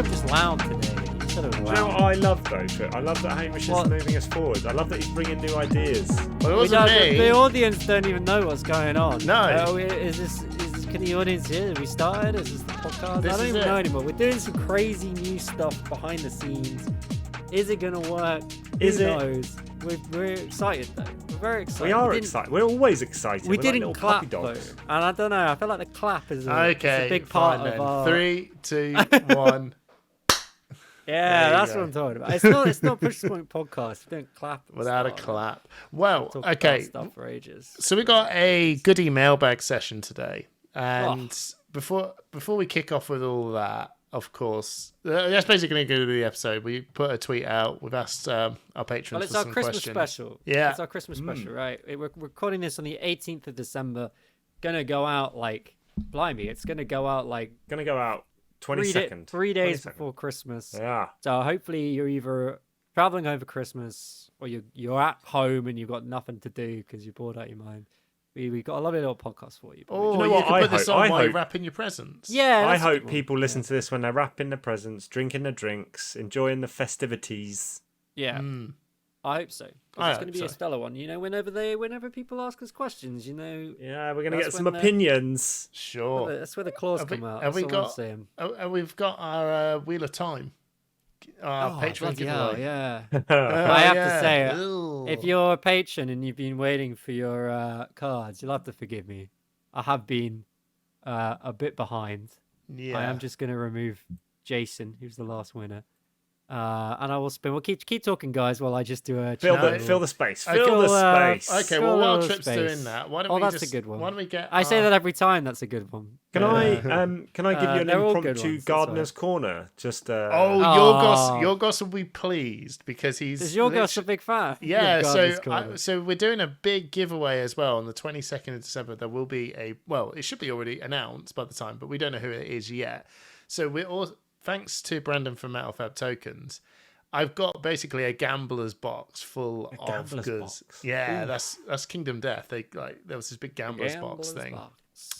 you were just loud today. You should have Do you know what I love though, Trip? I love that Hamish is moving us forward. I love that he's bringing new ideas. Well, it wasn't me. The audience don't even know what's going on. No. Can the audience hear? Have we started? Is this the podcast? I don't even know anymore. We're doing some crazy new stuff behind the scenes. Is it going to work? Who knows? We're excited though. We're very excited. We are excited. We're always excited. We We're didn't like clap puppy though, dogs. and I don't know. I feel like the clap is a big part of our. 3, 2, 1. Yeah, that's what I'm talking about. It's not Push the Point podcast. We don't clap Without a clap. Well, Talk okay. about stuff for ages. So we got a goodie mailbag session today, and before we kick off with all that, of course, that's basically going to go to the episode. We put a tweet out. We've asked our patrons Well, it's for our some Christmas questions. special. Yeah, it's our Christmas special, right? We're recording this on the 18th of December. Gonna go out blimey! It's gonna go out 22nd. 3 days before Christmas. Yeah. So hopefully you're either traveling over Christmas or you're at home and you've got nothing to do because you're bored out of your mind. We got a lovely little podcast for you. Oh, you know you what? can put this on while you're wrapping your presents. Yeah, I hope people listen to this when they're wrapping their presents, drinking their drinks, enjoying the festivities. Yeah. I hope so. It's going to be a stellar one. You know, whenever people ask us questions, you know. Yeah, we're going to get some opinions. Sure. That's where the claws come out. We've got our Wheel of Time. Patreon giveaway. Yeah. I have to say, if you're a patron and you've been waiting for your cards, you'll have to forgive me. I have been a bit behind. Yeah. I am just going to remove Jason, who's the last winner. And I will spin. We'll keep talking, guys, while I just do a fill the space. Fill the space. Okay, well, while Trip's doing that, why don't we that's a good one. Why don't we get? I say that every time. That's a good one. Can I give you an impromptu gardener's right. corner? Just Yorgos will be pleased because Is Yorgos a big fan? Yeah, so we're doing a big giveaway as well on the 22nd of December. There will be it should be already announced by the time, but we don't know who it is yet. So we're all thanks to Brandon from Metal Fab Tokens. I've got basically a gambler's box full of goods. Yeah, that's Kingdom Death. There was this big gambler's box thing.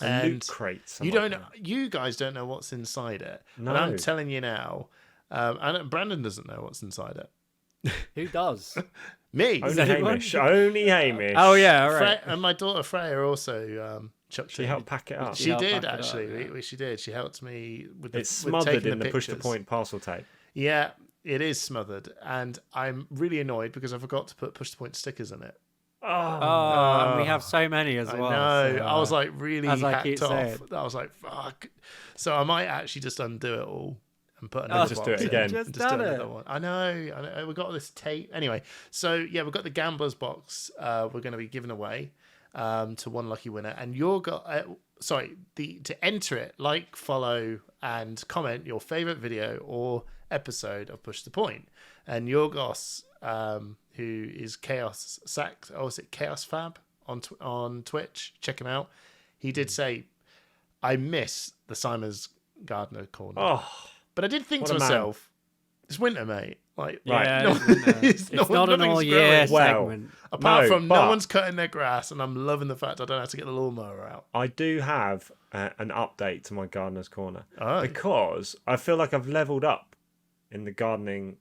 And loot crates. You guys don't know what's inside it. No. And I'm telling you now. And Brandon doesn't know what's inside it. Who does? Me. Only Hamish. Only Hamish. Oh yeah, all right. And my daughter Freya also chucked She helped pack it up. She did actually. She did. She helped me with It's smothered in the pictures. push to point parcel tape. Yeah, it is smothered, and I'm really annoyed because I forgot to put push to point stickers in it. And we have so many as well. No, so, I was like really hacked off. saying. I was like, fuck. So I might actually just undo it all and put another just box do it in. again. Just do another one. I know. We got this tape. Anyway, so yeah, we've got the Gambler's box. We're going to be giving away to one lucky winner, and to enter it, follow, and comment your favorite video or episode of Push the Point. And Yorgos, who is Chaos Sax, is it Chaos Fab on Twitch? Check him out. He did say, "I miss the Simon's Gardener corner." But I did think to myself, it's winter, mate. It's not an all year segment. Apart from no one's cutting their grass, and I'm loving the fact I don't have to get the lawnmower out. I do have an update to my gardener's corner because I feel like I've leveled up in the gardening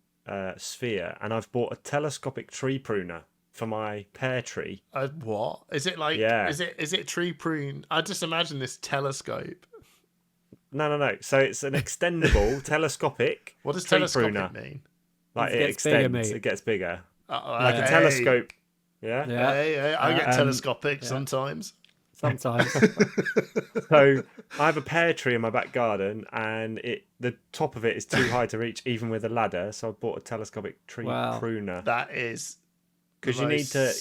sphere, and I've bought a telescopic tree pruner for my pear tree. What is it like? Yeah. Is it tree prune? I just imagine this telescope. No. So it's an extendable telescopic. What does tree telescopic pruner mean? Like it extends, it gets bigger. Like a hey. telescope. Yeah. Hey, I get telescopic sometimes. Sometimes. So I have a pear tree in my back garden, and the top of it is too high to reach even with a ladder. So I bought a telescopic tree pruner. That is because you need to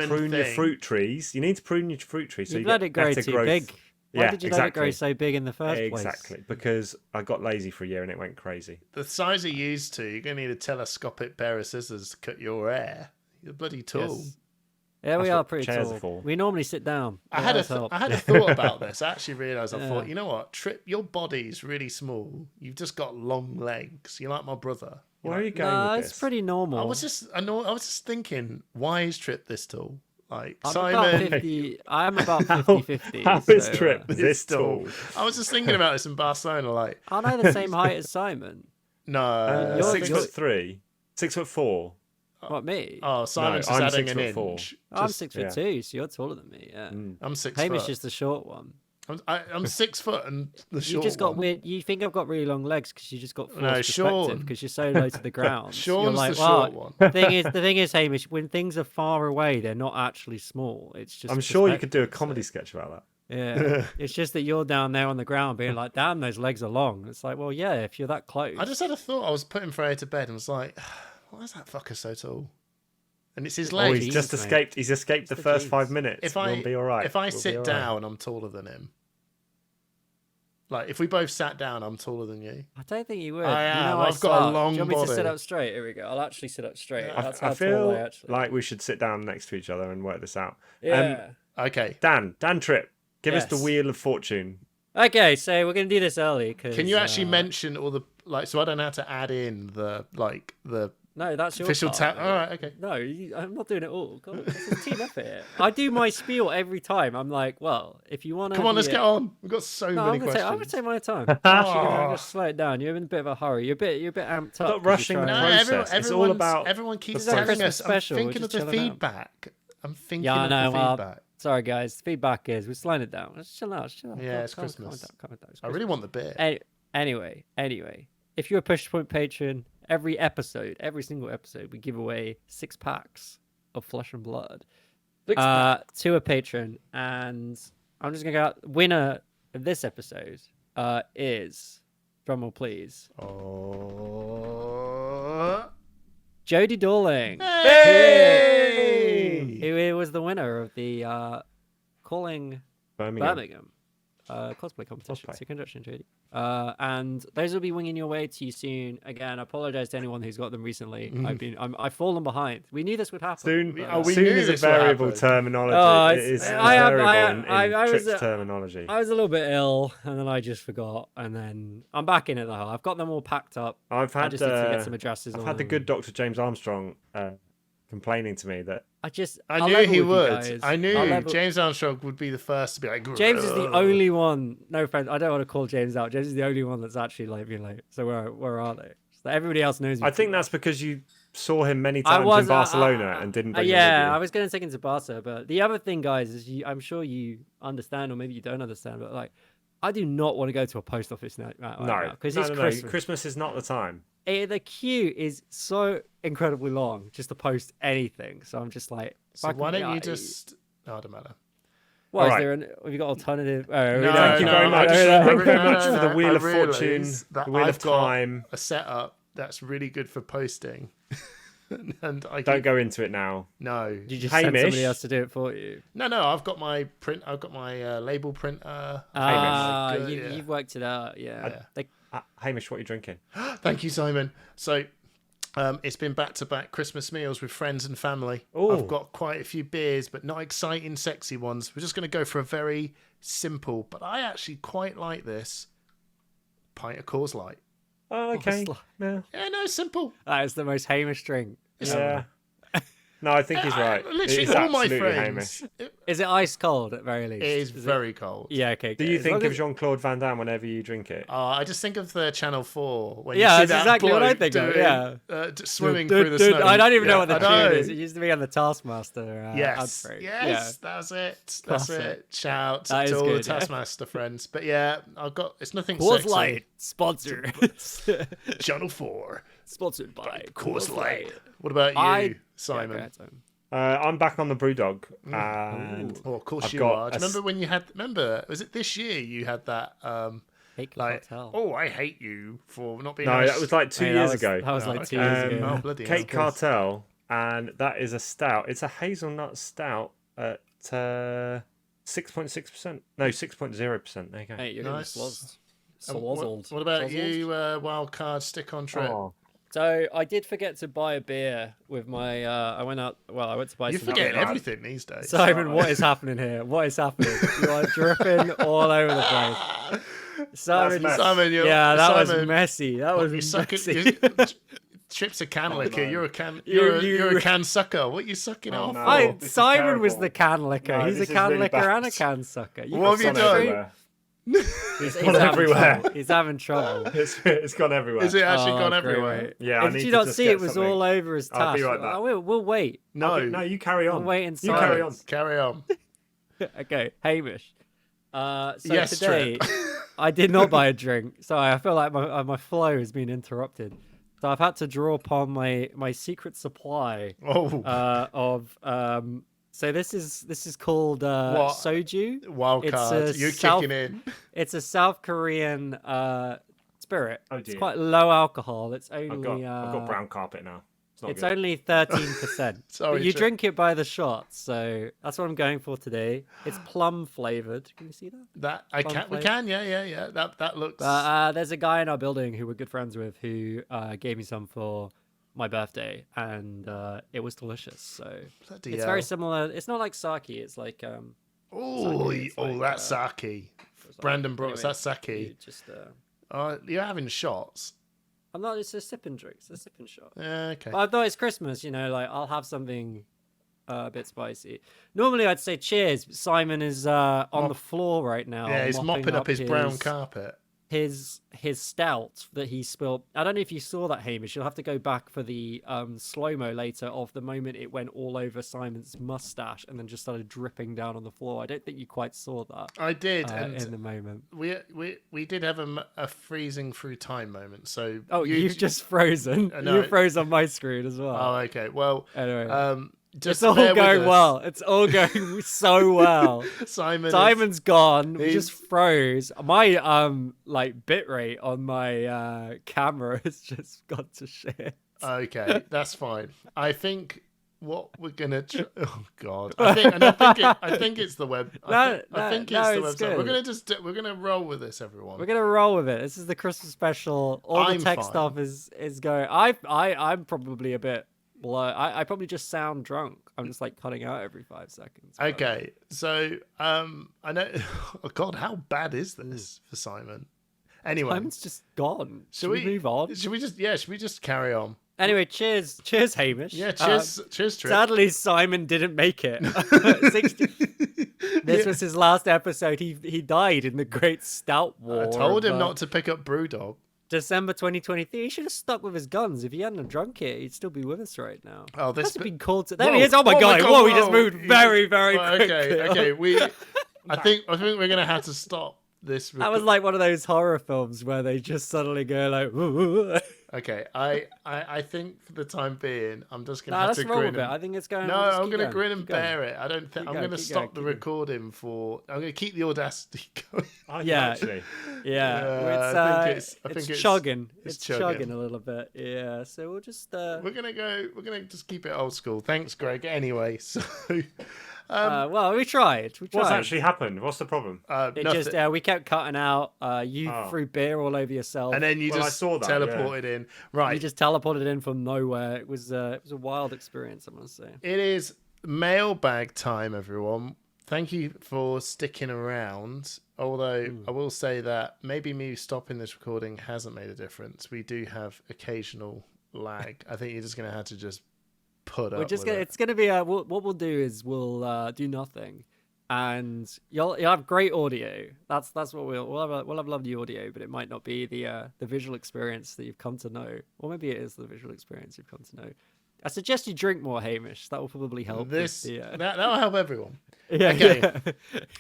prune your fruit trees. You need to prune your fruit trees. So you let it grow too big. Why did you let it grow so big in the first place? Exactly, because I got lazy for a year and it went crazy. The size you're used to, you're going to need a telescopic pair of scissors to cut your hair. You're bloody tall. Yes. Yeah, we are pretty tall. We normally sit down. I had a thought about this. I actually realised, I thought, you know what, Trip, your body's really small. You've just got long legs. You're like my brother. Where are you going with this? It's pretty normal. I was just thinking, why is Trip this tall? Like I'm Simon, about 50. I'm about 50-50. How is Trip this tall? I was just thinking about this in Barcelona. Like, aren't I the same height as Simon? No. You're- 6'3", 6'4". What, me? Oh, Simon's No, just I'm adding 6'4". an inch. I'm Just- 6'2", so you're taller than me. Yeah. I'm 6 Hamish foot. is the short one. I'm 6 foot and the You short just got one. weird. You think I've got really long legs because you just got forced No, perspective Sean. because you're so low to the ground. You're Sean's like, the well, short one. the thing is, Hamish, when things are far away, they're not actually small. It's just. I'm sure you could do a perspective, comedy so- sketch about that. Yeah, it's just that you're down there on the ground being like, "Damn, those legs are long." It's like, well, yeah, if you're that close. I just had a thought. I was putting Freya to bed and was like, why is that fucker so tall? And it's his Oh, legs. he's Jesus, just mate. escaped. He's escaped the the first genes. 5 minutes. If We'll be all right. If I We'll be sit all right. down, I'm taller than him. Like, if we both sat down, I'm taller than you. I don't think you would. I You know am. I I've got a suck. long Do you want me to sit body. up straight? Here we go. I'll actually sit up straight. Yeah. That's I how tall feel I actually. like we should sit down next to each other and work this out. Yeah. Okay. Dan Tripp, give us the Yes. Wheel of Fortune. Okay, so we're gonna do this early. Cause, Can you actually mention all the so I don't have to add in the No, that's your official part. All right. Okay. No, I'm not doing it all. God, it's a team effort here. I do my spiel every time. I'm like, well, if you want to. Come on, let's get on. We've got so No, many I'm gonna questions. take my time. Actually, I'm gonna slow it down. You're in a bit of a hurry. You're a bit amped up. not rushing the No, process. It's all about everyone keeps the telling process. us. Special, I'm we're thinking of just the chilling out. feedback. I'm thinking Yeah, I of know. the Well, feedback. sorry, guys. Feedback is we're slowing it down. Let's chill out. Let's chill out. Yeah, it's Calm Christmas. down. It's I really want the beer. Anyway, if you're a Push Point patron, every single episode, we give away 6 packs of Flesh and Blood to a patron, and I'm just gonna go out. Winner of this episode is, drumroll please, Oh. Jodie Dorling, Hey! who was the winner of the Calling Birmingham cosplay competition. Cosplay. So congratulations, Jodie. And those will be winging your way to you soon. Again, I apologize to anyone who's got them recently. I've fallen behind. We knew this would happen. Soon, we soon knew is a this would variable happen. terminology. Oh, it is I variable in was Tripp's terminology. I was a little bit ill, and then I just forgot, and then I'm back in it now. I've got them all packed up. I've I had just need to get some addresses. I've on had the them. good Dr. James Armstrong complaining to me that I I'll knew level he with you would. guys. I I'll knew level- James Armstrong would be the first to be like. James is the "Grrr." only one. No offense, I don't want to call James out. James is the only one that's actually like being like. So where are they? So everybody else knows. I think that's because you saw him many I times was, in Barcelona and didn't bring him yeah, with I you. was going to take him to Barca, but the other thing, guys, is I'm sure you understand, or maybe you don't understand, but like, I do not want to go to a post office now. No, because no, it's no, Christmas. no. Christmas is not the time. The queue is so incredibly long just to post anything. So I'm just like, So why don't you yeah, just? Oh, it don't matter. Well, is Alright. there have you got alternative? No, Thank you no, very I much. just- Thank you very no, much no, for the no, Wheel I of Fortune, realise that the Wheel I've of got Time. A setup that's really good for posting, and I Don't keep- go into it now. No, You just send Hamish. somebody else to do it for you. no. I've got my print. I've got my label printer. Ah, good, yeah. you've worked it out. Yeah. Hamish, what are you drinking? Thank you, Simon. So, it's been back-to-back Christmas meals with friends and family. Ooh. I've got quite a few beers, but not exciting, sexy ones. We're just going to go for a very simple, but I actually quite like this pint of Coors Light. Oh, okay. Coors Yeah. Yeah, no, simple. That is the most Hamish drink. Yeah. No, I think he's right. Literally, It's all my absolutely friends. Hamish. Is it ice cold at very least? It is it? very cold. Yeah. Okay. Do good. you As think long of as- Jean-Claude Van Damme whenever you drink it? I just think of the Channel 4 when Yeah, you see that's that exactly what I bloke think of, doing, yeah. swimming Dude, through the dude, snow. I don't even know what I the tune know. is. It used to be on the Taskmaster. Yes, ad break. yes, that's it. That's Classic. it. Shout That to is all good, the yeah. Taskmaster friends. But yeah, it's nothing Coors sexy. Light sponsor. Channel 4, Sponsored by Coors Light. What about you, Simon? Yeah, go ahead, Simon. I'm back on the Brewdog, and Oh, of course I've you got are. Do a you remember when you had? Remember, was it this year you had that? Hate Like, Cartel. oh, I hate you for not being. no, nice. that was like 2 Hey, years that was, ago. That was like okay. 2 years ago. Oh, bloody hell. Cake Cartel, and that is a stout. It's a hazelnut stout at 6.6%. No, 6.0%. There you go. Hey, you're Nice. getting slozzed. And Slozzled. what about Slozzled? you, wild card stick on trip? Oh, So I did forget to buy a beer with my. I went out. Well, I went to buy. You're some forgetting beer. everything these days. Simon, what is happening here? What is happening? You are dripping all over the place. Simon, mess. Simon, yeah, that was Simon, messy. That was you suck it. messy. Chip's a can licker. no. You're a can. You- You're a can sucker. What are you sucking Oh, off no. for? This is Simon was terrible. the can licker. No, He's a this is can really licker bad. and a can sucker. What have you It's done? everywhere. It's gone everywhere. He's having trouble. It's gone everywhere. Is it actually gone everywhere? Great. Yeah, Did you not see it was all over his tash? I'll be right back. We'll wait. No, no, you carry on. We'll wait in You carry on. silence. Carry on. Okay, Hamish. So Yes, today, I did not buy a drink. Sorry, I feel like my flow has been interrupted. So I've had to draw upon my secret supply of So this is called soju. Wildcard. You're kicking in. It's a South Korean spirit. Oh dear. It's quite low alcohol. It's only I've got brown carpet now. It's only 13%. But you drink it by the shot, so that's what I'm going for today. It's plum flavored. Can you see that? We can. Yeah. That looks. There's a guy in our building who we're good friends with who gave me some for my birthday, and it was delicious. So it's very similar. It's not like sake. It's like that's sake. Brandon brought us that sake. You're having shots. I'm not. It's a sipping drink. It's a sipping shot. Okay. But I thought it's Christmas. Like I'll have something a bit spicy. Normally I'd say cheers. But Simon is on the floor right now. Yeah, he's mopping up his brown carpet. His stout that he spilled. I don't know if you saw that, Hamish. You'll have to go back for the slow-mo later of the moment it went all over Simon's mustache and then just started dripping down on the floor. I don't think you quite saw that. I did, in the moment. We did have a freezing through time moment. So you've just frozen. You froze on my screen as well. Oh, okay. Well, anyway. It's all going well. It's all going so well. Simon's gone. We just froze. My bit rate on my camera has just got to shit. Okay, that's fine. I think what we're gonna. Oh God! I think it's the web. I think it's the website. We're gonna roll with this, everyone. We're gonna roll with it. This is the Christmas special. All the tech stuff is going. I'm probably a bit. I probably just sound drunk. I'm just cutting out every 5 seconds. Okay, so I know. Oh God, how bad is this for Simon? Anyway, Simon's just gone. Should we move on? Should we just carry on? Anyway, cheers, Hamish. Yeah, cheers, Trip. Sadly, Simon didn't make it. This was his last episode. He died in the Great Stout War. I told him not to pick up Brewdog. December 2023. He should have stuck with his guns. If he hadn't drunk it, he'd still be with us right now. Oh, this has been called to. There he is. Oh my god! Whoa, he just moved very, very quickly. Okay. I think we're gonna have to stop this. That was like one of those horror films where they just suddenly go like. Ooh. Okay, I think for the time being, I'm just gonna have to grin. I think it's going. No, I'm gonna grin and bear it. I don't think I'm gonna stop the recording for. I'm gonna keep the audacity going. Actually. Yeah. It's chugging. It's chugging a little bit. Yeah. So we'll just. We're gonna just keep it old school. Thanks, Greg. Anyway, so. Well, we tried. What's actually happened? What's the problem? We kept cutting out. You threw beer all over yourself, and then you just teleported in. Right, you just teleported in from nowhere. It was a wild experience, I must say. It is mailbag time, everyone. Thank you for sticking around. Although I will say that maybe me stopping this recording hasn't made a difference. We do have occasional lag. I think you're just gonna have to just. It's gonna be what we'll do is we'll do nothing, and you'll have great audio. That's what we'll have lovely audio, but it might not be the visual experience that you've come to know, or maybe it is the visual experience you've come to know. I suggest you drink more, Hamish. That will probably help. That'll help everyone. Yeah. Okay. Yeah.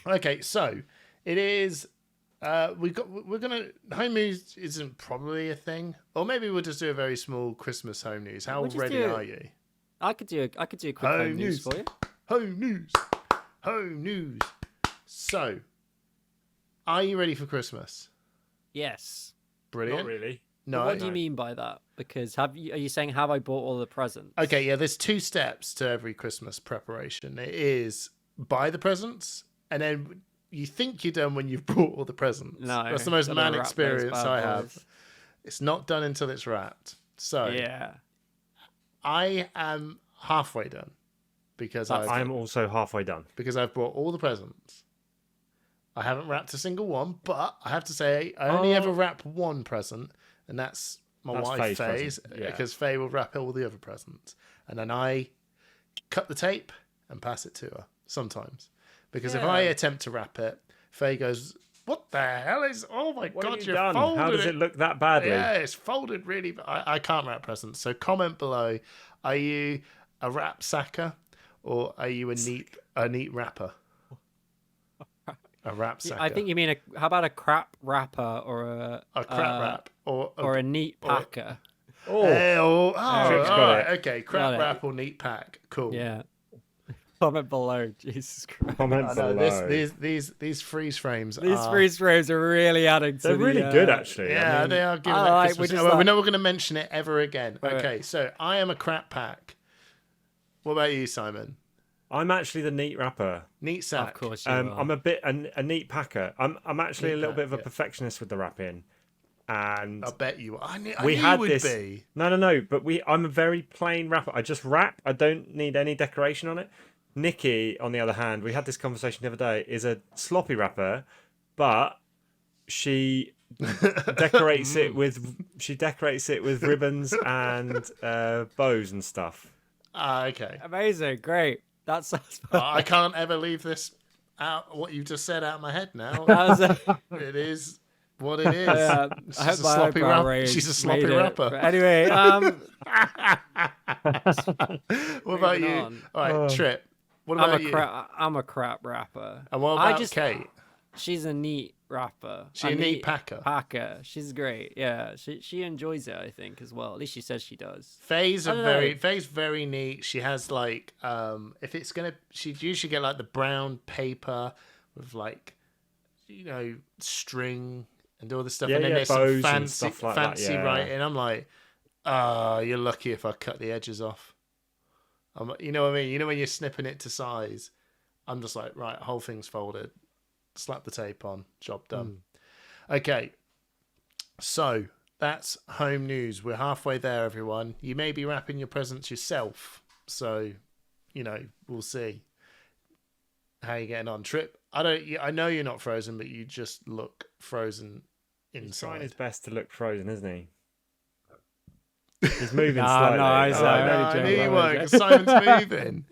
Okay. So it is. We're gonna home news isn't probably a thing, or maybe we'll just do a very small Christmas home news. How ready are you? I could do a quick home news for you. Home news. So, are you ready for Christmas? Yes. Brilliant. Not really. No. What do you mean by that? Because are you saying have I bought all the presents? Okay, yeah. There's 2 steps to every Christmas preparation. It is buy the presents, and then you think you're done when you've bought all the presents. No, that's the most man experience I have. It's not done until it's wrapped. So yeah. I am halfway done because I'm also halfway done because I've brought all the presents. I haven't wrapped a single one, but I have to say I only ever wrap one present, and that's my wife Faye's, because Faye will wrap all the other presents, and then I cut the tape and pass it to her sometimes. Because if I attempt to wrap it, Faye goes, What the hell is? Oh my What god, have you you're done? folded How does it look that badly? Yeah, it's folded really. I can't wrap presents. So comment below. Are you a wrap sacker or are you a neat wrapper? A wrap sacker. I think you mean how about a crap wrapper or a crap wrap or a neat packer? Trip's got it. Okay, crap wrap or neat pack. Cool. Yeah. Comment below. Jesus Christ. Comment below. These freeze frames. These freeze frames are really adding to They're really good, actually. Yeah, they are giving it Christmas. We're not going to mention it ever again. Okay, so I am a crap pack. What about you, Simon? I'm actually the neat wrapper. Neat sack. Of course you are. I'm a bit a neat packer. I'm actually Neat a little pack, bit of a yeah. perfectionist with the wrapping. And I bet you are. I knew we you had would this. be. No. But I'm a very plain wrapper. I just wrap. I don't need any decoration on it. Nikki, on the other hand, we had this conversation the other day, is a sloppy wrapper, but she decorates it with ribbons and bows and stuff. Okay. Amazing. Great. That sounds I can't ever leave this out. What you just said out of my head now. It is what it is. She's a sloppy wrapper. She's a sloppy wrapper. Anyway, what about you? on. All right, Trip. What about you? I'm a crap rapper. And what about Kate? She's a neat rapper. She's a neat packer. She's great. Yeah, she enjoys it, I think, as well. At least she says she does. Faye's very neat. She has like if it's gonna, she'd usually get like the brown paper with like, you know, string and all this stuff, and then there's some fancy writing. I'm like, you're lucky if I cut the edges off. You know what I mean? You know when you're snipping it to size, I'm just like, right, whole thing's folded. Slap the tape on. Job done. Okay. So that's home news. We're halfway there, everyone. You may be wrapping your presents yourself. So, you know, we'll see how you're getting on. Trip, I know you're not frozen, but you just look frozen inside. He's trying his best to look frozen, isn't he? He's moving slightly. I knew you weren't, because Simon's moving.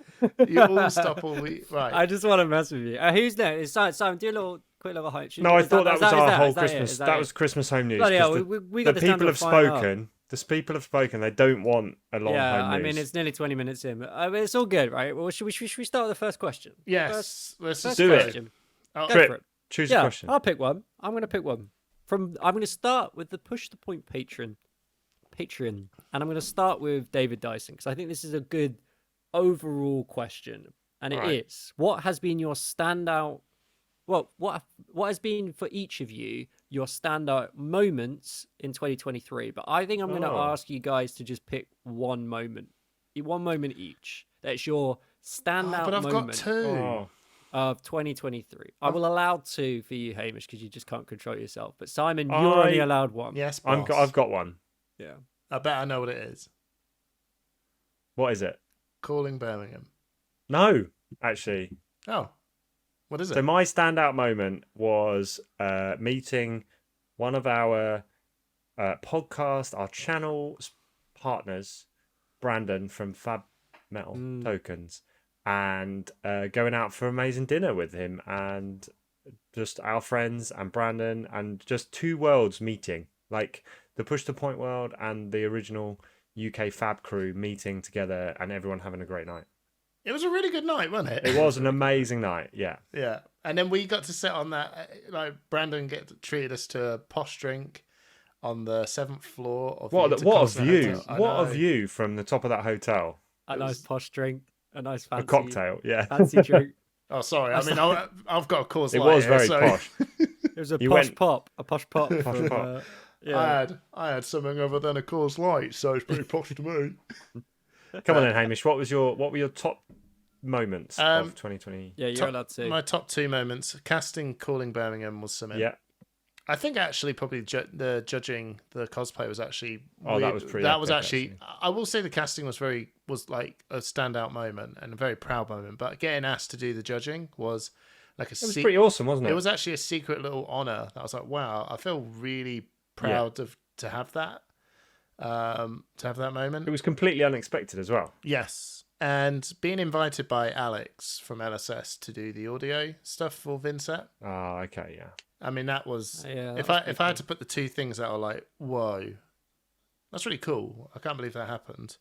You all stop all week. Right. I just want to mess with you. Who's there? Simon, do a quick little hype. No, I thought that was our whole Christmas. That was Christmas home news. We got the people have spoken. The people have spoken. They don't want a long home news. Yeah, I mean, it's nearly 20 minutes in. But, it's all good, right? Well, should we start with the first question? Yes. Let's first do question. it. Trip, choose a question. I'll pick one. I'm going to pick one. I'm going to start with the Push the Point Patreon. And I'm going to start with David Dyson, because I think this is a good overall question. And it is, what has been your standout, what has been for each of you your standout moments in 2023? But I think I'm going to ask you guys to just pick one moment each. That's your standout but I've moment got two. Of 2023. I will allow two for you, Hamish, because you just can't control yourself. But Simon, you're only allowed one. Yes, boss. I've got one. Yeah. I bet I know what it is. What is it? Calling Birmingham. No, actually. Oh, what is it? So my standout moment was meeting one of our podcast, our channel partners, Brandon from Fab Metal Tokens, and going out for amazing dinner with him and just our friends and Brandon, and just two worlds meeting, like the Push the Point world and the original UK Fab crew meeting together, and everyone having a great night. It was a really good night, wasn't it? It was an amazing night, yeah. Yeah. And then we got to sit on that, like Brandon treated us to a posh drink on the 7th floor of what a view. Hotel. What a view from the top of that hotel. A nice posh drink, a nice fancy... A cocktail, yeah. Fancy drink. Oh, sorry. I mean, I've got a Coors Light. It was very posh. It was a posh pop. Posh pop. Yeah. I had something other than a Coors Light, so it's pretty posh to me. Come on then, Hamish. What were your top moments of 2020? Yeah, you're allowed to. My top two moments. Casting Calling Birmingham was something. Yeah. I think actually probably the judging the cosplay was actually that was pretty. That was actually. I will say the casting was like a standout moment and a very proud moment. But getting asked to do the judging was like it was pretty awesome, wasn't it? It was actually a secret little honor. I was like, wow, I feel really proud to have that. To have that moment. It was completely unexpected as well. Yes. And being invited by Alex from LSS to do the audio stuff for Vincent. Oh, okay, yeah. I mean, that was Yeah, if I had to put the two things that are like, whoa, that's really cool. I can't believe that happened.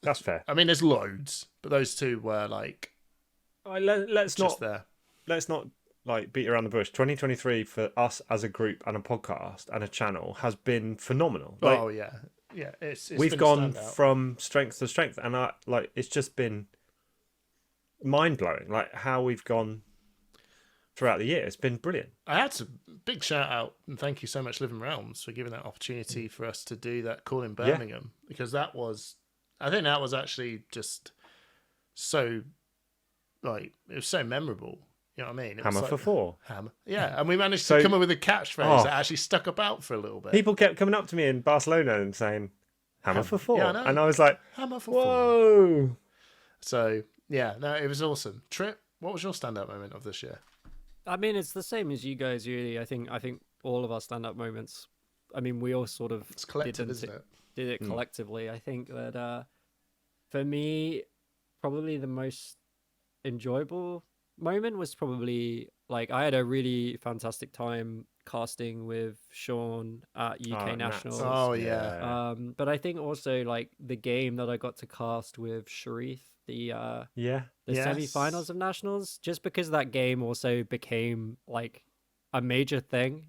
That's fair. I mean, there's loads, but those two were like, Let's just not there. let's not like beat around the bush. 2023 for us as a group and a podcast and a channel has been phenomenal. Like, Oh yeah, it's we've been gone a standout. from strength to strength, and it's just been mind blowing. Like how we've gone throughout the year. It's been brilliant. I had to big shout out and thank you so much, Living Realms, for giving that opportunity for us to do that call in Birmingham, because I think that was actually just so, like, it was so memorable. You know what I mean? It was Hammer like, for 4. Hammer. Yeah, and we managed to come up with a catchphrase that actually stuck about for a little bit. People kept coming up to me in Barcelona and saying, Hammer for 4. Yeah, I know. And I was like, Hammer for whoa. 4. So, yeah, no, it was awesome. Trip, what was your standout moment of this year? I mean, it's the same as you guys, really. I think all of our stand-up moments, I mean, we all sort of It's collective, isn't it? did it collectively. I think that for me, probably the most enjoyable moment was probably, like, I had a really fantastic time casting with Sean at UK Nationals. Oh, yeah. But I think also, like, the game that I got to cast with Sharif, the semi-finals of Nationals, just because that game also became like a major thing,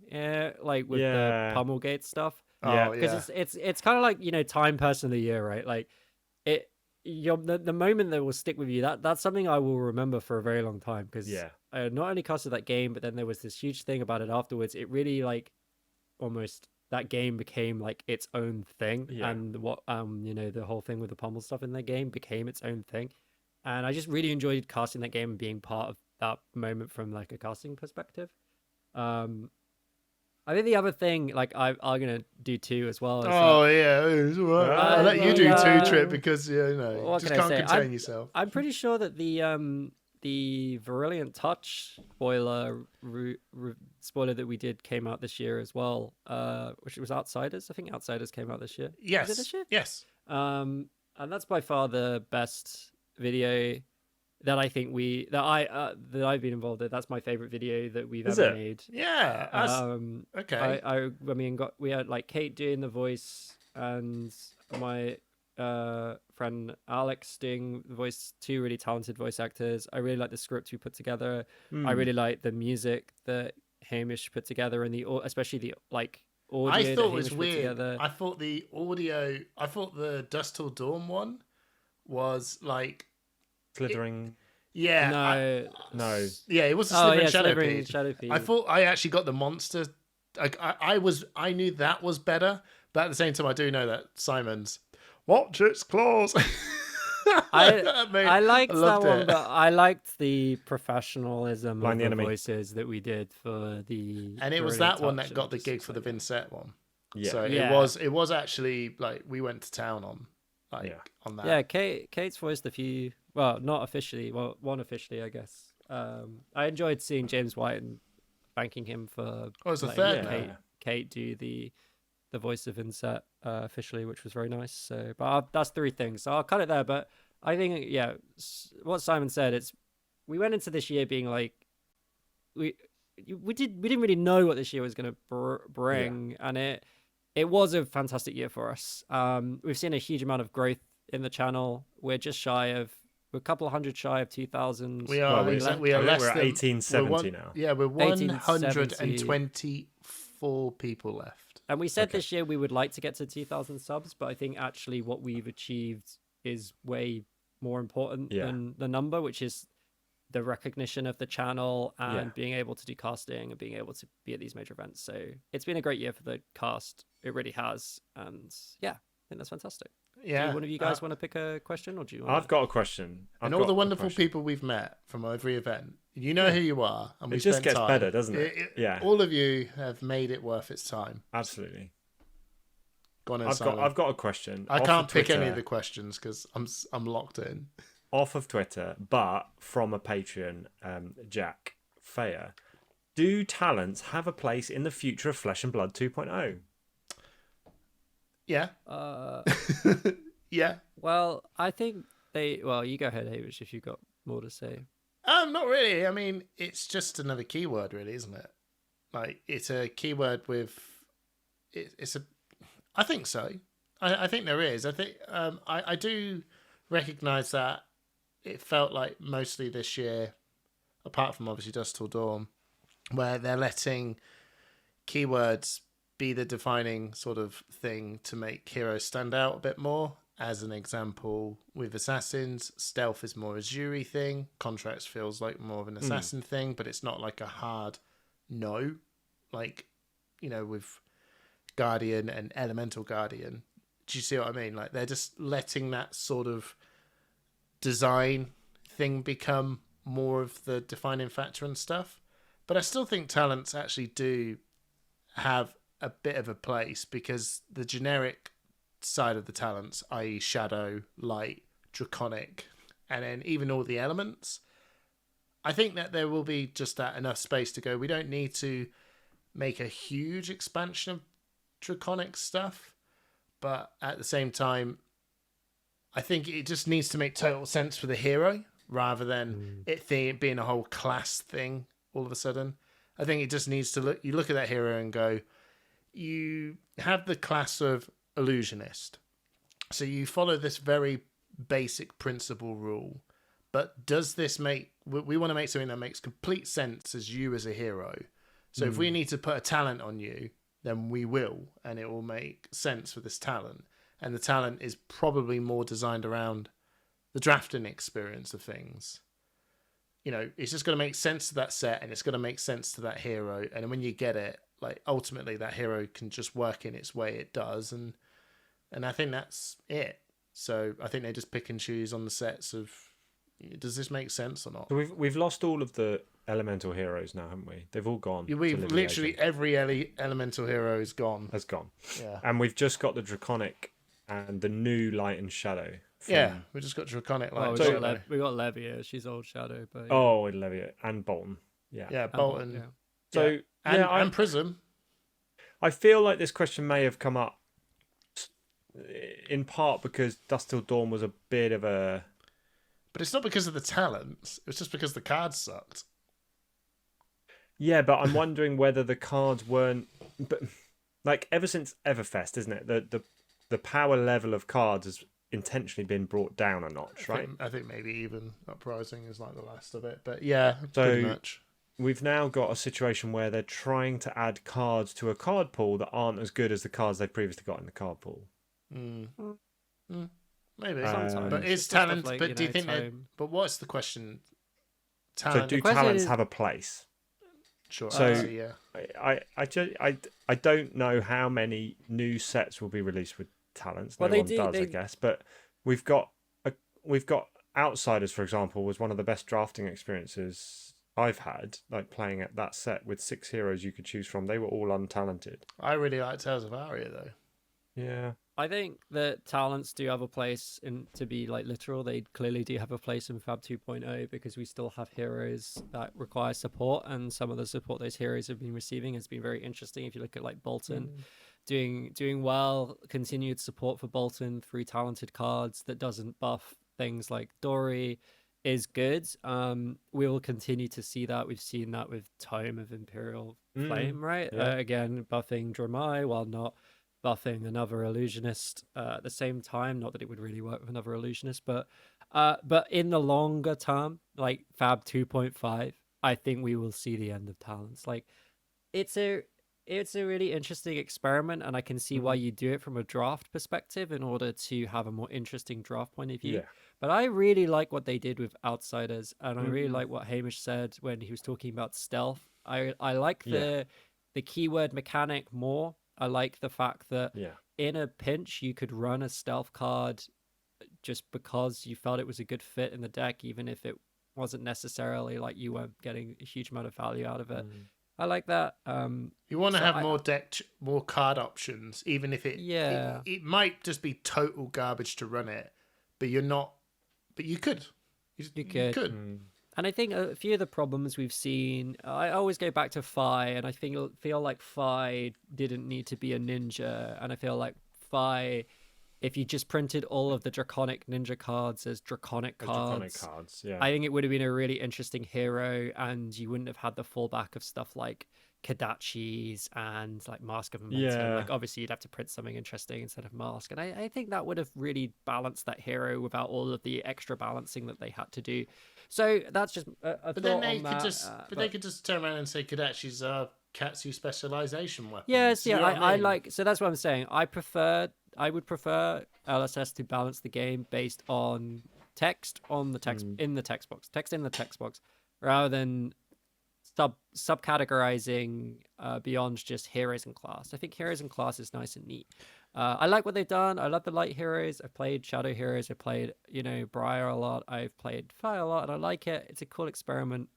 like with the Pummelgate stuff. Yeah, because it's kind of like, you know, Time Person of the Year, right? Like the moment that will stick with you, that's something I will remember for a very long time, because I not only casted that game, but then there was this huge thing about it afterwards. It really, like, almost that game became like its own thing, and what you know, the whole thing with the pummel stuff in that game became its own thing. And I just really enjoyed casting that game and being part of that moment from, like, a casting perspective. I think the other thing, like, I'm gonna do too as well. It's all right. I'll let you do two, Trip, because you know, what just can I can't say? contain yourself. I'm pretty sure that the Virulent Touch spoiler that we did came out this year as well, which was Outsiders. I think Outsiders came out this year. Yes. Was it this year? Yes. And that's by far the best video that I think that I've been involved in. That's my favorite video that we've ever made. Yeah. Okay. I mean, we had, like, Kate doing the voice, and my friend Alex doing the voice, 2 really talented voice actors. I really like the script we put together. I really like the music that Hamish put together, and especially the, like, audio. I thought it was weird. I thought the Dust Till Dawn one was like Slithering. No. Yeah, it was a slithering shadow piece. I thought I actually got the monster. Like, I knew that was better, but at the same time, I do know that Simon's watch its claws. I liked that one, but I liked the professionalism of the voices that we did for the. And it was that one that got the gig for the Vincent one. Yeah. So it was actually, like, we went to town on on that. Yeah, Kate's voiced a few. Well, not officially. Well, one officially, I guess. I enjoyed seeing James White and thanking him for. Oh, it's the third now. Kate do the voice of Inset officially, which was very nice. So, but that's 3 things. So I'll cut it there. But I think, what Simon said, we went into this year being like, we didn't really know what this year was going to bring, and it was a fantastic year for us. We've seen a huge amount of growth in the channel. We're a couple of hundred shy of 2,000. We are. We're at 1870 now. Yeah, we're 124 people left. And we said this year we would like to get to 2,000 subs, but I think actually what we've achieved is way more important than the number, which is the recognition of the channel and being able to do casting and being able to be at these major events. So it's been a great year for the cast. It really has. And I think that's fantastic. Yeah. Do one of you guys want to pick a question, or do you? I've got a question. And all the wonderful people we've met from every event, you know who you are, and it just gets better, doesn't it? All of you have made it worth its time. Absolutely. Go on, I've got a question. I can't pick any of the questions because I'm locked in. Off of Twitter, but from a Patreon, Jack Fayer. Do talents have a place in the future of Flesh and Blood 2.0? Yeah. Yeah. Well, I think you go ahead, Hamish, if you've got more to say. Not really. I mean, it's just another keyword, really, isn't it? Like, it's a keyword with it's a. I think so. I think there is. I think I do recognize that it felt like mostly this year, apart from obviously Dusk Till Dawn, where they're letting keywords be the defining sort of thing to make heroes stand out a bit more. As an example, with Assassins, stealth is more a Azuri thing. Contracts feels like more of an assassin thing, but it's not like a hard no. Like, with Guardian and Elemental Guardian. Do you see what I mean? Like, they're just letting that sort of design thing become more of the defining factor and stuff. But I still think talents actually do have a bit of a place, because the generic side of the talents, i.e. Shadow, Light, Draconic, and then even all the elements, I think that there will be just that enough space to go. We don't need to make a huge expansion of Draconic stuff, but at the same time, I think it just needs to make total sense for the hero rather than it being a whole class thing all of a sudden. I think it just needs to you look at that hero and go, you have the class of Illusionist. So you follow this very basic principle rule, but does this we want to make something that makes complete sense as you as a hero. So if we need to put a talent on you, then we will, and it will make sense for this talent. And the talent is probably more designed around the drafting experience of things. It's just going to make sense to that set, and it's going to make sense to that hero. And when you get it, like, ultimately that hero can just work in its way it does. And I think that's it. So I think they just pick and choose on the sets of, does this make sense or not? So we've lost all of the elemental heroes now, haven't we? They've all gone. We've literally every elemental hero is gone. Has gone. Yeah. And we've just got the Draconic and the new Light and Shadow. Yeah, we just got Draconic Light. We got Levia. She's old Shadow, but Levia and Bolton. Yeah, Bolton. Yeah. So and Prism. I feel like this question may have come up in part because Dusk Till Dawn was a bit of a. But it's not because of the talents. It was just because the cards sucked. Yeah, but I'm wondering whether the cards weren't. But like, ever since Everfest, isn't it? The power level of cards has intentionally been brought down a notch, right? I think maybe even Uprising is like the last of it. But yeah, pretty much. We've now got a situation where they're trying to add cards to a card pool that aren't as good as the cards they've previously got in the card pool. Maybe sometimes, but it's talent. Like, but do you think? But what's the question? Talent. So do talents have a place? Sure. So yeah. I don't know how many new sets will be released with talents. No one does, I guess. But we've got Outsiders, for example, was one of the best drafting experiences I've had, like playing at that set with 6 heroes you could choose from. They were all untalented. I really like Tales of Aria though. Yeah. I think that talents do have a place to be like literal. They clearly do have a place in Fab 2.0 because we still have heroes that require support, and some of the support those heroes have been receiving has been very interesting. If you look at like Bolton doing well, continued support for Bolton through talented cards that doesn't buff things like Dory is good. We will continue to see that. We've seen that with Tome of Imperial Flame, right? Yeah. Again, buffing Dramai while not buffing another illusionist at the same time. Not that it would really work with another illusionist, but in the longer term, like Fab 2.5, I think we will see the end of talents. Like, it's a really interesting experiment, and I can see why you do it from a draft perspective in order to have a more interesting draft point of view. Yeah. But I really like what they did with Outsiders, and I really like what Hamish said when he was talking about stealth. I like the keyword mechanic more. I like the fact that in a pinch you could run a stealth card just because you felt it was a good fit in the deck, even if it wasn't necessarily like you weren't getting a huge amount of value out of it. I like that. You want to have more card options, even if it might just be total garbage to run it, but you're not. But you could. You could. And I think a few of the problems we've seen, I always go back to Fi, and I feel like Fi didn't need to be a ninja, and I feel like Fi, if you just printed all of the Draconic ninja cards as Draconic cards, yeah. I think it would have been a really interesting hero, and you wouldn't have had the fallback of stuff like Kodachis and like Mask of Momentum. Yeah. Like obviously you'd have to print something interesting instead of Mask, and I think that would have really balanced that hero without all of the extra balancing that they had to do. So that's just a But thought then they on could that. just, they could just turn around and say Kodachis are Katsu specialization weapons. Yes, You yeah, know what I mean? like. So that's what I'm saying. I would prefer LSS to balance the game based on text on the text in the text box, rather than subcategorizing beyond just heroes and class. I think heroes and class is nice and neat. I like what they've done. I love the light heroes. I've played shadow heroes. I've played Briar a lot. I've played fire a lot, and I like it. It's a cool experiment.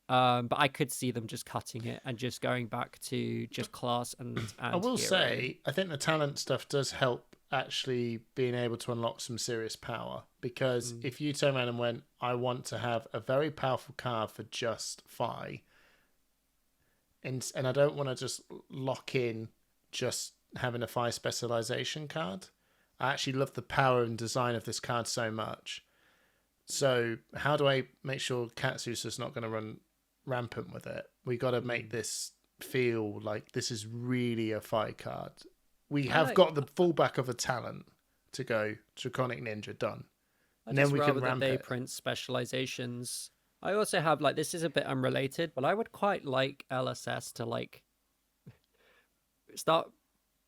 But I could see them just cutting it and just going back to just class and I will hero. say, I think the talent stuff does help actually being able to unlock some serious power, because if you turn around and went, I want to have a very powerful card for just Phi, and I don't want to just lock in just having a Phi specialization card. I actually love the power and design of this card so much. So how do I make sure Katsu's is not going to run rampant with it? We got to make this feel like this is really a Phi card. We have got the fallback of a talent to go Draconic Ninja done. And then we can ramp they print specializations. I also have this is a bit unrelated, but I would quite like LSS to start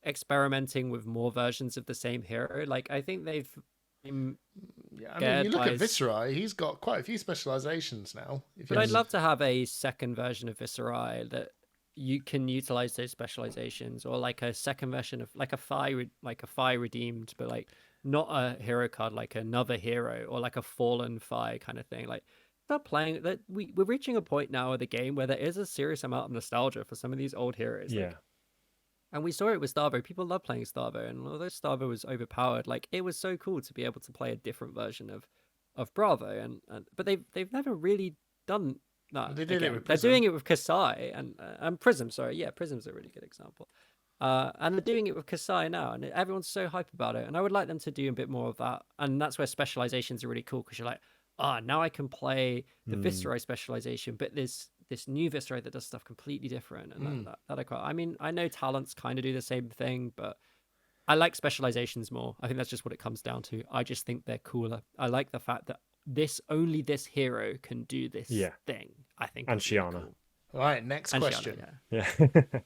experimenting with more versions of the same hero. I think they've you look at Viserai, he's got quite a few specializations now. But I'd love to have a second version of Viserai that you can utilize those specializations, or a second version of a Phi redeemed, but not a hero card, another hero, or a fallen Phi kind of thing. Start playing that. We're reaching a point now of the game where there is a serious amount of nostalgia for some of these old heroes. And we saw it with Starvo. People love playing Starvo, and although Starvo was overpowered, it was so cool to be able to play a different version of Bravo. But they've never really done that. They did it with Prism. They're doing it with Kasai and Prism. Sorry, yeah, Prism's a really good example. And they're doing it with Kasai now, and everyone's so hype about it. And I would like them to do a bit more of that. And that's where specializations are really cool, because you're now I can play the Viserai specialization, but there's this new Viserai that does stuff completely different, and that I quite. I mean, I know talents kind of do the same thing, but I like specializations more. I think that's just what it comes down to. I just think they're cooler. I like the fact that only this hero can do this thing. I think. And Shiana. Cool. All right, next question. Shiana, yeah.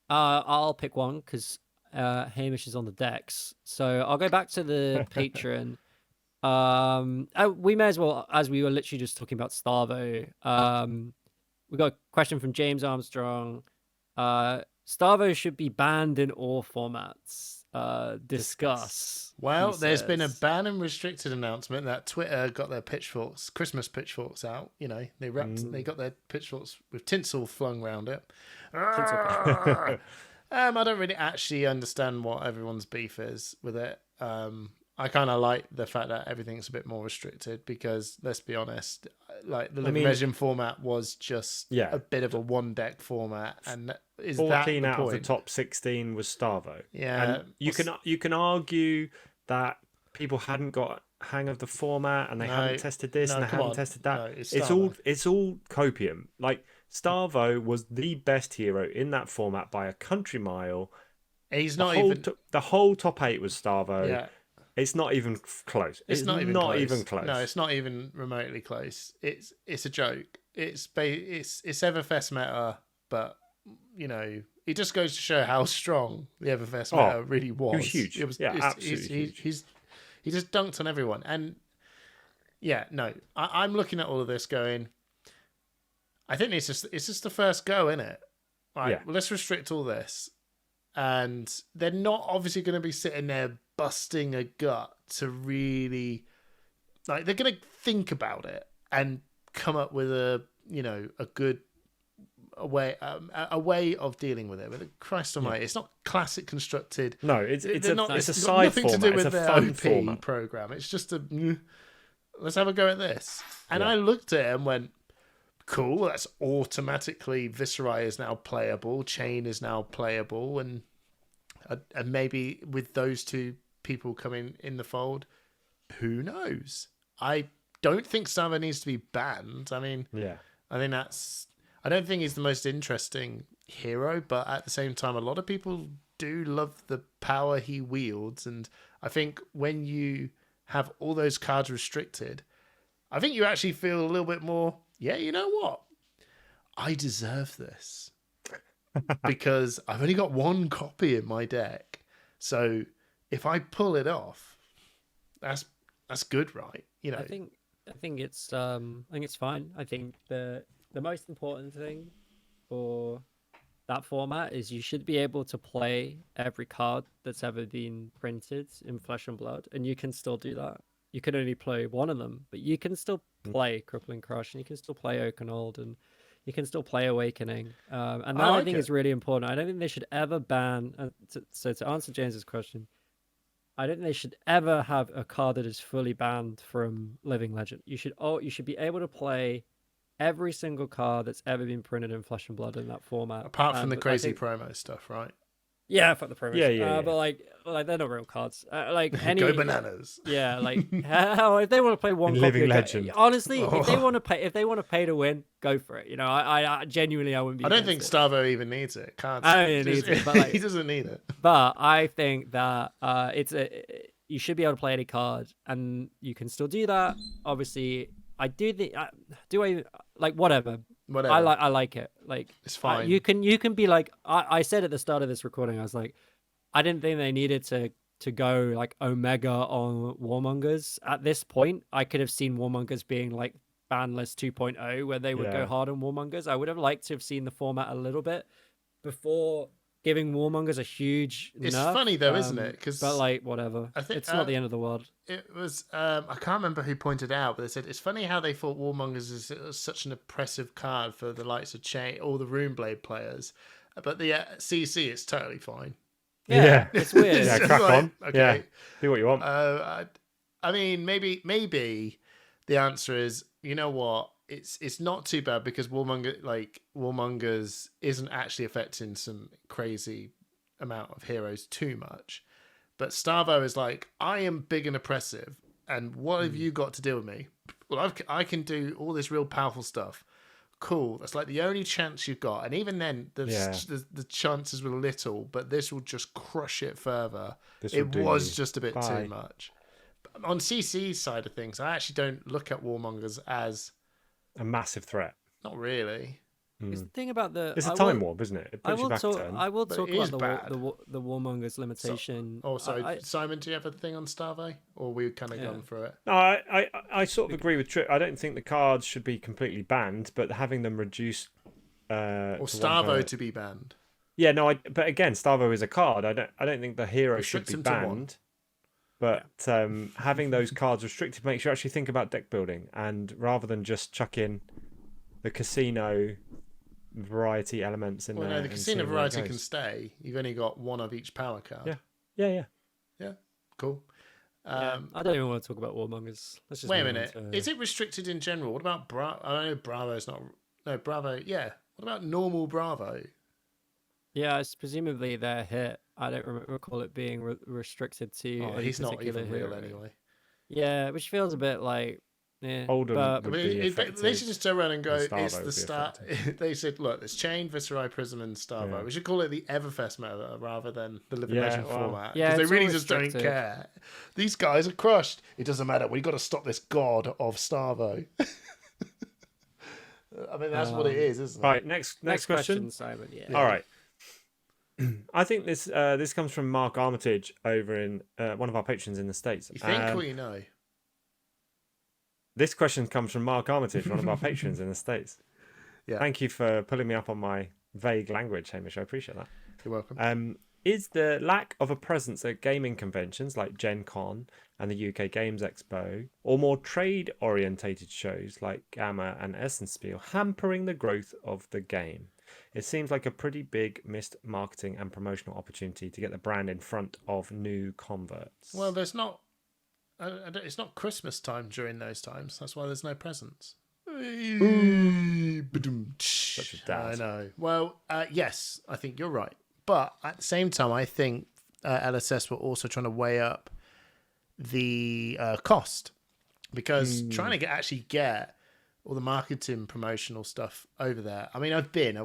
I'll pick one because Hamish is on the decks, so I'll go back to the Patreon. We may as well, as we were literally just talking about Starvo, we got a question from James Armstrong. Starvo should be banned in all formats. Discuss. Well, there's been a ban and restricted announcement that Twitter got their pitchforks, Christmas pitchforks out. They got their pitchforks with tinsel flung around it. I don't really actually understand what everyone's beef is with it. I kind of like the fact that everything's a bit more restricted, because let's be honest, the Living Legend format was just a bit of a one deck format, and is 14 that out point? of the top 16 was Starvo. Yeah, and you can argue that people hadn't got hang of the format, and they hadn't tested this and they hadn't tested that. No, it's all copium. Starvo was the best hero in that format by a country mile. He's the whole top 8 was Starvo. Yeah. It's not even close. It's not even close. No, it's not even remotely close. It's a joke. It's Everfest meta, but it just goes to show how strong the Everfest meta really was. It was huge. Absolutely huge. He just dunked on everyone, and I'm looking at all of this going, I think it's just the first go, isn't it? Right, well, let's restrict all this, and they're not obviously going to be sitting there busting a gut to really, they're going to think about it and come up with a good way of dealing with it. But Christ Almighty, it's not classic constructed. No, it's a got side nothing format. to do with it's a their fun OP format program. It's just let's have a go at this. And I looked at it and went, cool, that's automatically Viserai is now playable, Chain is now playable, and maybe with those two people coming in the fold, who knows? I don't think Starvo needs to be banned. I mean, I think I don't think he's the most interesting hero, but at the same time, a lot of people do love the power he wields. And I think when you have all those cards restricted, I think you actually feel a little bit more, yeah, you know what? I deserve this. Because I've only got one copy in my deck. So if I pull it off, that's good, right? You know. I think it's fine. I think the most important thing for that format is you should be able to play every card that's ever been printed in Flesh and Blood, and you can still do that. You can only play one of them, but you can still play Crippling Crush, and you can still play Oakenhold, and you can still play Awakening. And that I think is really important. I don't think they should ever ban. So to answer James's question, I don't think they should ever have a card that is fully banned from Living Legend. You should be able to play every single card that's ever been printed in Flesh and Blood in that format. Apart from the crazy promo stuff, right? Yeah, fuck the promos. Yeah. But like they're not real cards. Like any Go bananas. Yeah, like hell, if they want to play one Living Legend. Honestly, if they want to pay to win, go for it. You know, I genuinely I wouldn't be. I don't think Starvo even needs it. Can't. I don't think he needs it, but like, he doesn't need it. But I think that you should be able to play any card, and you can still do that. Obviously, I do think. Whatever. I like it. Like it's fine. You can be like I said at the start of this recording. I was like, I didn't think they needed to go like Omega on Warmongers at this point. I could have seen Warmongers being like Banlist 2.0, where they would go hard on Warmongers. I would have liked to have seen the format a little bit before giving Warmongers a huge It's nerf. funny though, isn't it? But like whatever, I think, it's not the end of the world. It was I can't remember who pointed out, but they said it's funny how they thought Warmongers is such an oppressive card for the likes of all the Runeblade players, but the CC it's totally fine. Yeah. It's weird. Yeah, crack on. Okay. Yeah, do what you want. I mean, maybe the answer is, you know what? It's not too bad because Warmongers isn't actually affecting some crazy amount of heroes too much. But Starvo is like, I am big and oppressive, and what have you got to do with me? Well, I can do all this real powerful stuff. Cool. That's like the only chance you've got, and even then, the chances were little. But this will just crush it further. It was just a bit too much. On CC's side of things, I actually don't look at Warmongers as a massive threat. Not really. It's the thing about it's a time warp, isn't it? It puts you back a turn. I will talk about the Warmongers limitation. Simon, do you have a thing on Starvo, or we kind of gone through it? No, I sort of agree with Trip. I don't think the cards should be completely banned, but having them reduced or Starvo to be banned. Yeah, no. But again, Starvo is a card. I don't think the hero should be banned. But having those cards restricted makes you actually think about deck building, and rather than just chuck in the casino variety elements in there. No, the casino variety can stay. You've only got one of each power card. Yeah. Cool. I don't even want to talk about Warmongers. Let's just wait a minute. Is it restricted in general? What about Bravo? I know Bravo's not. No, Bravo. Yeah. What about normal Bravo? Yeah, it's presumably their hit. I don't recall it being restricted to. He's not even real anyway. Yeah, which feels a bit like. Yeah, Oldham they should just turn around and go, it's the start. They said, look, there's Chain, Viserai, Prism, and Starvo. Yeah. We should call it the Everfest meta rather than the Living Legend format. Because they really just don't care. These guys are crushed. It doesn't matter. We've got to stop this god of Starvo. I mean, that's what it is, isn't it? All right, next question. Simon. Yeah. All right. I think this comes from Mark Armitage over in one of our patrons in the States. You think or you know? This question comes from Mark Armitage, one of our patrons in the States. Yeah. Thank you for pulling me up on my vague language, Hamish. I appreciate that. You're welcome. Is the lack of a presence at gaming conventions like Gen Con and the UK Games Expo, or more trade-orientated shows like Gamma and Essenspiel, hampering the growth of the game? It seems like a pretty big missed marketing and promotional opportunity to get the brand in front of new converts. Well, there's not. It's not Christmas time during those times. That's why there's no presents. Such a dad. I know. Well, yes, I think you're right. But at the same time, I think LSS were also trying to weigh up the cost. Because trying to actually get all the marketing promotional stuff over there. I mean, I've been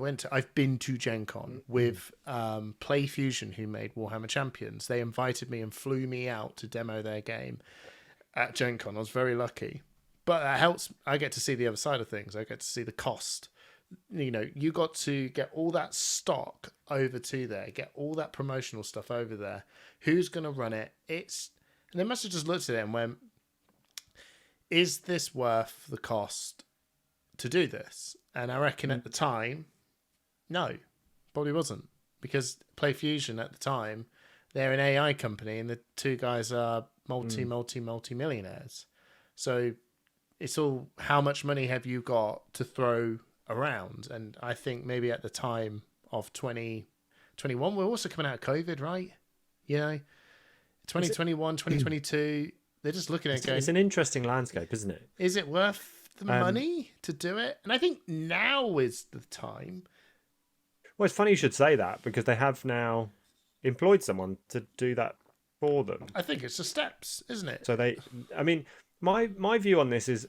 to Gen Con with PlayFusion, who made Warhammer Champions. They invited me and flew me out to demo their game at Gen Con. I was very lucky. But that helps. I get to see the other side of things. I get to see the cost. You know, you got to get all that stock over to there, get all that promotional stuff over there. Who's going to run it? And they must have just looked at it and went, is this worth the cost to do this? And I reckon at the time, no, probably wasn't, because PlayFusion at the time, they're an AI company and the two guys are multi-millionaires. So it's all, how much money have you got to throw around? And I think maybe at the time of 2021, we're also coming out of COVID, right? You know, 2021, 2022, they're just looking at it going, it's an interesting landscape, isn't it? Is it worth the money to do it? And I think now is the time. Well, it's funny you should say that, because they have now employed someone to do that for them. I think it's the steps, isn't it? So I mean, my view on this is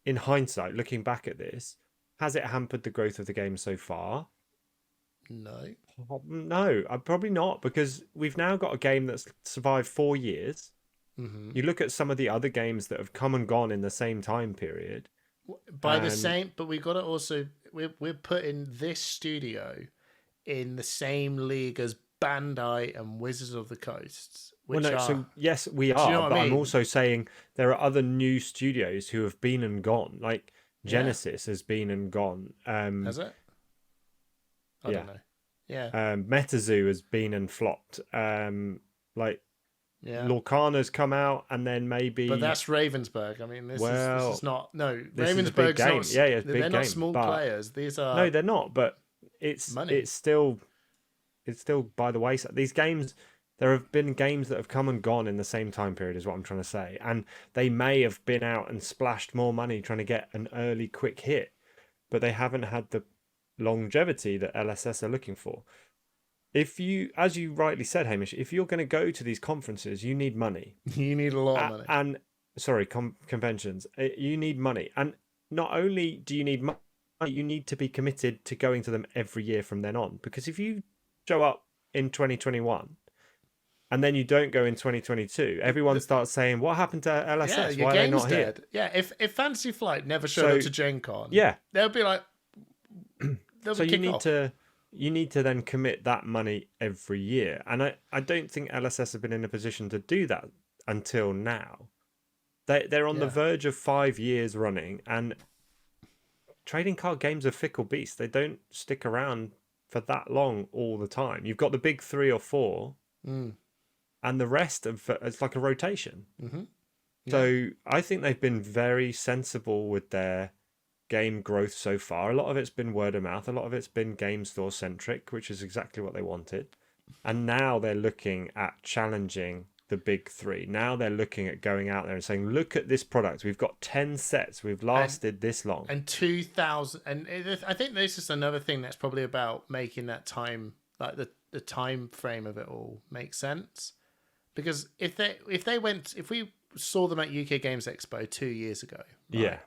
in hindsight, looking back at this, has it hampered the growth of the game so far? No, probably not, because we've now got a game that's survived 4 years. Mm-hmm. You look at some of the other games that have come and gone in the same time period. But we've got to also, we're putting this studio in the same league as Bandai and Wizards of the Coast. So yes, we are. But I'm also saying there are other new studios who have been and gone. Like Genesis has been and gone. Has it? I don't know. Yeah. MetaZoo has been and flopped. Lorcana's come out, and then maybe. But that's Ravensburg. I mean, this is not. No, Ravensburg's not. They're not small players. These are. No, they're not. But it's money. It's still by the wayside. These games. There have been games that have come and gone in the same time period, is what I'm trying to say. And they may have been out and splashed more money trying to get an early quick hit, but they haven't had the longevity that LSS are looking for. If you, as you rightly said, Hamish, if you're going to go to these conferences, you need money. You need a lot of money. Conventions. You need money. And not only do you need money, you need to be committed to going to them every year from then on. Because if you show up in 2021 and then you don't go in 2022, everyone starts saying, what happened to LSS? Yeah, Why are they not dead. here? Yeah, if Fantasy Flight never showed up to Gen Con, they'll be like... So you need to then commit that money every year. And I don't think LSS have been in a position to do that until now. They're on the verge of 5 years running, and trading card games are fickle beasts. They don't stick around for that long all the time. You've got the big 3 or 4, and the rest it's like a rotation. Mm-hmm. Yeah. So I think they've been very sensible with their game growth so far. A lot of it's been word of mouth. A lot of it's been game store centric, which is exactly what they wanted. And now they're looking at challenging the big 3. Now they're looking at going out there and saying, look at this product. We've got 10 sets. We've lasted this long. And 2,000. And I think this is another thing that's probably about making that time, like the time frame of it all make sense. Because if we saw them at UK Games Expo 2 years ago, right?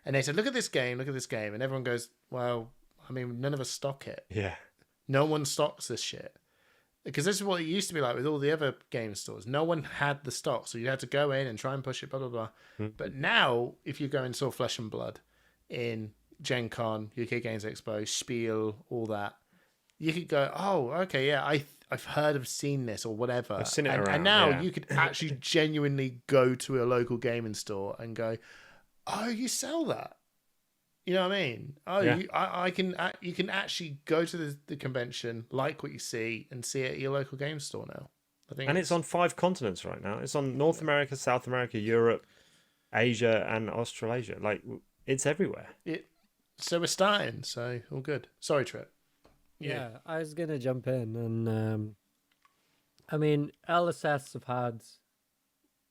And they said, look at this game, and everyone goes, well, I mean, none of us stock it. Yeah. No one stocks this shit. Because this is what it used to be like with all the other game stores. No one had the stock, so you had to go in and try and push it, blah, blah, blah. But now, if you go and saw Flesh and Blood in Gen Con, UK Games Expo, Spiel, all that, you could go, oh, okay, yeah, I've heard of seen this or whatever. I've seen it around, and now you could actually genuinely go to a local gaming store and go, oh, you sell that? You know what I mean? Oh, yeah. You can actually go to the convention, like what you see, and see it at your local game store now. I think, it's on 5 continents right now. It's on North America, South America, Europe, Asia, and Australasia. Like, it's everywhere. So we're starting. So all good. Sorry, Trip. Yeah, I was gonna jump in, and I mean, LSS have had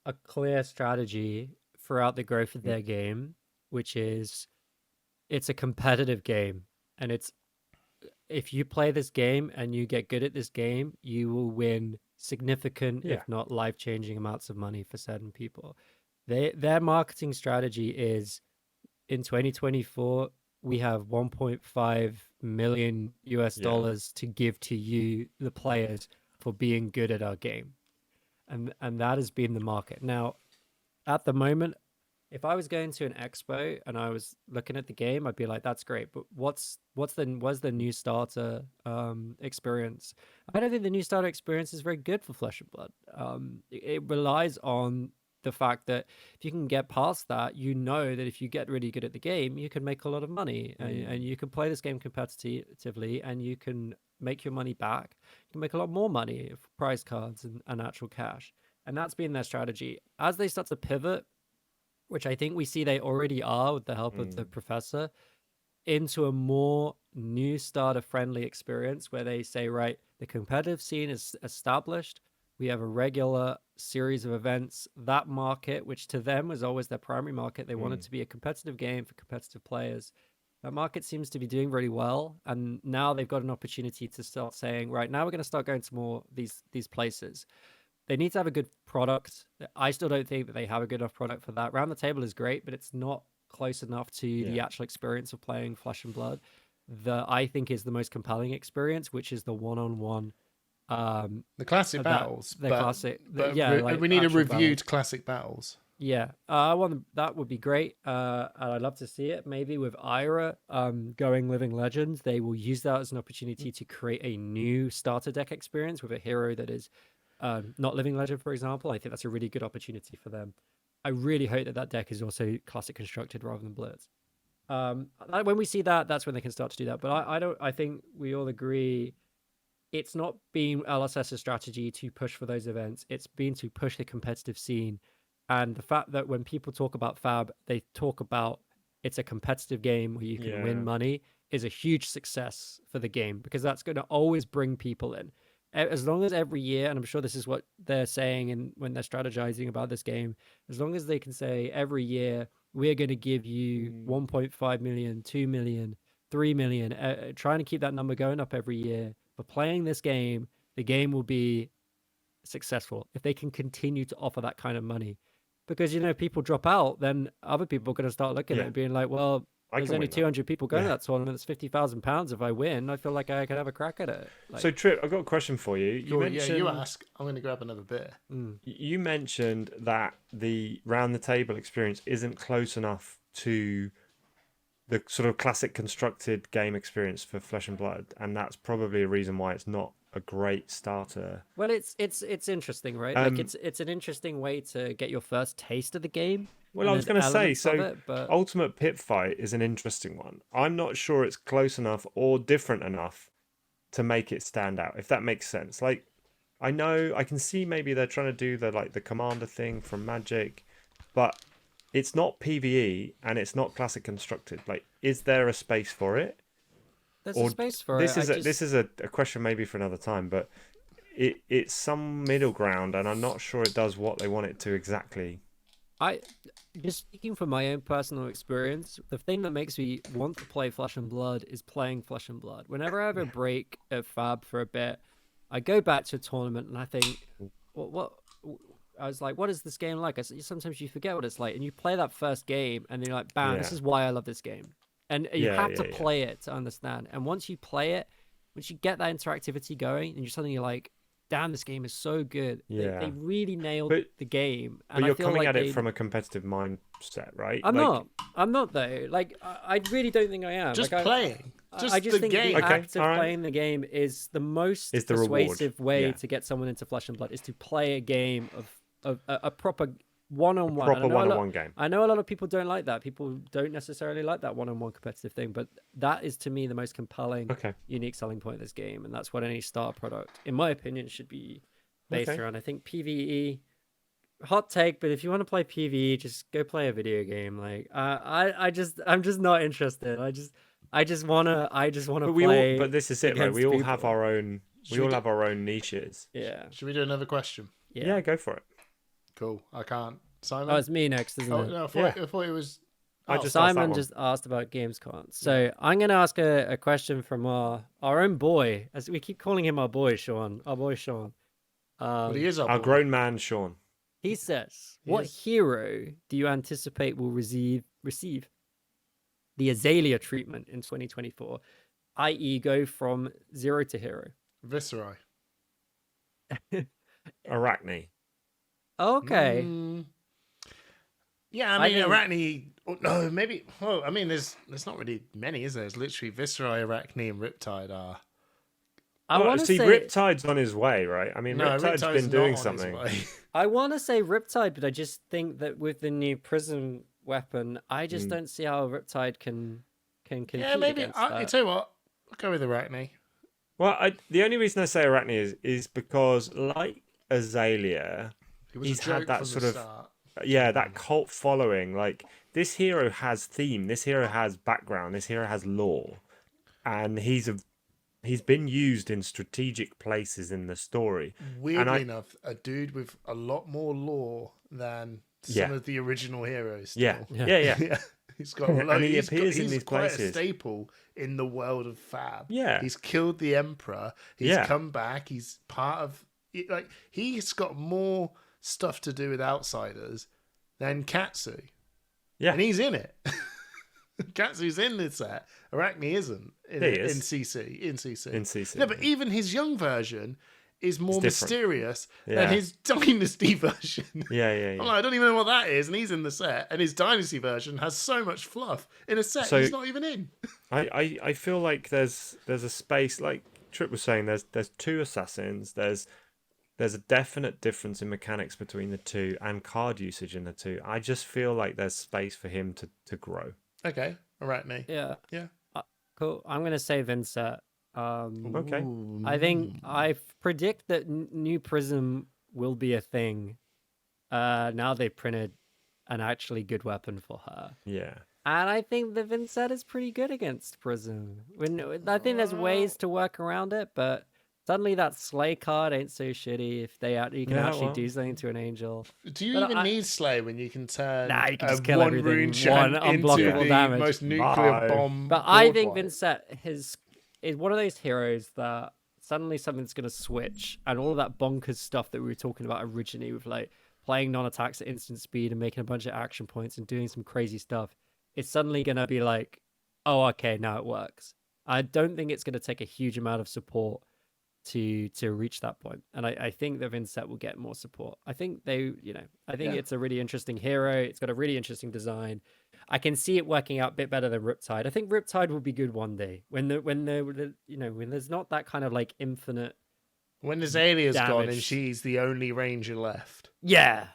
a clear strategy throughout the growth of their game, which is it's a competitive game, and if you play this game and you get good at this game, you will win significant, if not life-changing amounts of money for certain people. Their marketing strategy is in 2024 we have 1.5 million US dollars to give to you, the players, for being good at our game, and that has been the market. Now, at the moment, if I was going to an expo and I was looking at the game, I'd be like, "That's great," but what's the new starter experience? I don't think the new starter experience is very good for Flesh and Blood. It relies on the fact that if you can get past that, you know that if you get really good at the game, you can make a lot of money, and you can play this game competitively, and you can make your money back. You can make a lot more money for prize cards and actual cash. And that's been their strategy. As they start to pivot, which I think we see they already are with the help of the professor, into a more new starter friendly experience where they say, right, the competitive scene is established. We have a regular series of events. That market, which to them was always their primary market, they wanted to be a competitive game for competitive players. That market seems to be doing really well. And now they've got an opportunity to start saying, right, now we're going to start going to more these places. They need to have a good product. I still don't think that they have a good enough product for that. Round the Table is great, but it's not close enough to the actual experience of playing Flesh and Blood. I think is the most compelling experience, which is the one-on-one. The classic battles. Classic. We need a reviewed classic battles. Yeah, that would be great. And I'd love to see it. Maybe with Ira going Living Legends, they will use that as an opportunity to create a new starter deck experience with a hero that is not Living Legend, for example. I think that's a really good opportunity for them. I really hope that deck is also classic constructed rather than Blitz. When we see that, that's when they can start to do that. But I think we all agree it's not been LSS's strategy to push for those events. It's been to push the competitive scene. And the fact that when people talk about Fab, they talk about it's a competitive game where you can win money is a huge success for the game, because that's going to always bring people in. As long as every year, and I'm sure this is what they're saying and when they're strategizing about this game, as long as they can say every year, we're going to give you 1.5 million, 2 million, 3 million, trying to keep that number going up every year. For playing this game, the game will be successful if they can continue to offer that kind of money. Because, people drop out, then other people are going to start looking at it and being like, well, there's only 200 people going to that tournament. It's £50,000. If I win, I feel like I could have a crack at it. So, Trip, I've got a question for you. You mentioned... you ask. I'm going to grab another beer. You mentioned that the round the table experience isn't close enough to the sort of classic constructed game experience for Flesh and Blood, and that's probably a reason why it's not a great starter. Well, it's interesting, right? It's an interesting way to get your first taste of the game. Well, I was going to say, Ultimate Pit Fight is an interesting one. I'm not sure it's close enough or different enough to make it stand out, if that makes sense. Like, I know, I can see maybe they're trying to do the commander thing from Magic, but it's not PvE and it's not classic constructed. Like, is there a space for it? There's a space for this it. This is a question maybe for another time, but it's some middle ground, and I'm not sure it does what they want it to exactly. Just speaking from my own personal experience, the thing that makes me want to play Flesh and Blood is playing Flesh and Blood. Whenever I have a break at Fab for a bit, I go back to a tournament and I think, what? I was like, what is this game like? Sometimes you forget what it's like, and you play that first game, and you're like, bam, this is why I love this game. And you have to play it to understand. And once you play it, once you get that interactivity going, and you're like, damn, this game is so good. They really nailed the game. And but you're coming at it from a competitive mindset, right? I'm not though. Like, I really don't think I am. Just playing. I just think the act of playing the game is the most persuasive way to get someone into Flesh and Blood, is to play a game of a proper one-on-one. Proper one-on-one game. I know a lot of people don't like that. People don't necessarily like that one-on-one competitive thing, but that is, to me, the most compelling, unique selling point of this game, and that's what any starter product, in my opinion, should be based around. I think PvE, hot take, but if you want to play PvE, just go play a video game. Like, I'm just not interested. I just wanna play. But this is it, right? We all have our own. We all have our own niches. Yeah. Should we do another question? Yeah, go for it. Cool. I can't. Simon? Oh, it's me next, isn't it? No, I thought it was... Simon just asked about Gamescom. So I'm going to ask a question from our own boy, as we keep calling him our boy, Sean. Our boy, Sean. But he is our grown man, Sean. He says, what hero do you anticipate will receive the Azalea treatment in 2024, i.e., go from 0 to hero? Viscerai. Arachne. Okay. Yeah, I mean, Arachne. No, maybe. Well, I mean, there's not really many, is there? There's literally Viscerai, Arachne, and Riptide are. I want to say Riptide's on his way, right? I mean, no, Riptide's been doing something. I want to say Riptide, but I just think that with the new Prism weapon, I just don't see how Riptide can compete. Yeah, maybe. I tell you what, I'll go with Arachne. Well, the only reason I say Arachne is because, like Azalea, he's had that sort of that cult following. Like, this hero has theme, this hero has background, this hero has lore, and he's been used in strategic places in the story. Weirdly enough, a dude with a lot more lore than some of the original heroes. Still. Yeah. He's got and he appears in these quite places. A staple in the world of Fab. Yeah, he's killed the Emperor. He's come back. He's part of he's got more stuff to do with Outsiders than Katsu. Yeah, and he's in it. Katsu's in this set. Arachne isn't in CC. No, but even his young version is more mysterious than his Dynasty version. Yeah. I'm like, I don't even know what that is, and he's in the set. And his Dynasty version has so much fluff in a set he's not even in. I feel like there's a space, like Trip was saying, there's two assassins. There's a definite difference in mechanics between the two and card usage in the two. I just feel like there's space for him to grow. Okay, Arachne. Yeah. Cool. I'm gonna say Vincent. Okay. I think I predict that new Prism will be a thing. Now they printed an actually good weapon for her. Yeah. And I think the Vincent is pretty good against Prism. I think there's ways to work around it, but suddenly that Slay card ain't so shitty if you can actually do something to an angel. Do you even need Slay when you can turn you can just kill one everything, rune chant one into unblockable the damage. most nuclear bomb? But I think Vincent is one of those heroes that suddenly something's going to switch, and all of that bonkers stuff that we were talking about originally with like playing non-attacks at instant speed and making a bunch of action points and doing some crazy stuff, it's suddenly going to be like, oh, okay, now it works. I don't think it's going to take a huge amount of support to reach that point, and I think that Vincent will get more support. I think it's a really interesting hero. It's got a really interesting design. I can see it working out a bit better than Riptide. I think Riptide will be good one day when there's not that kind of like infinite. When Azalea's gone and she's the only ranger left. Yeah,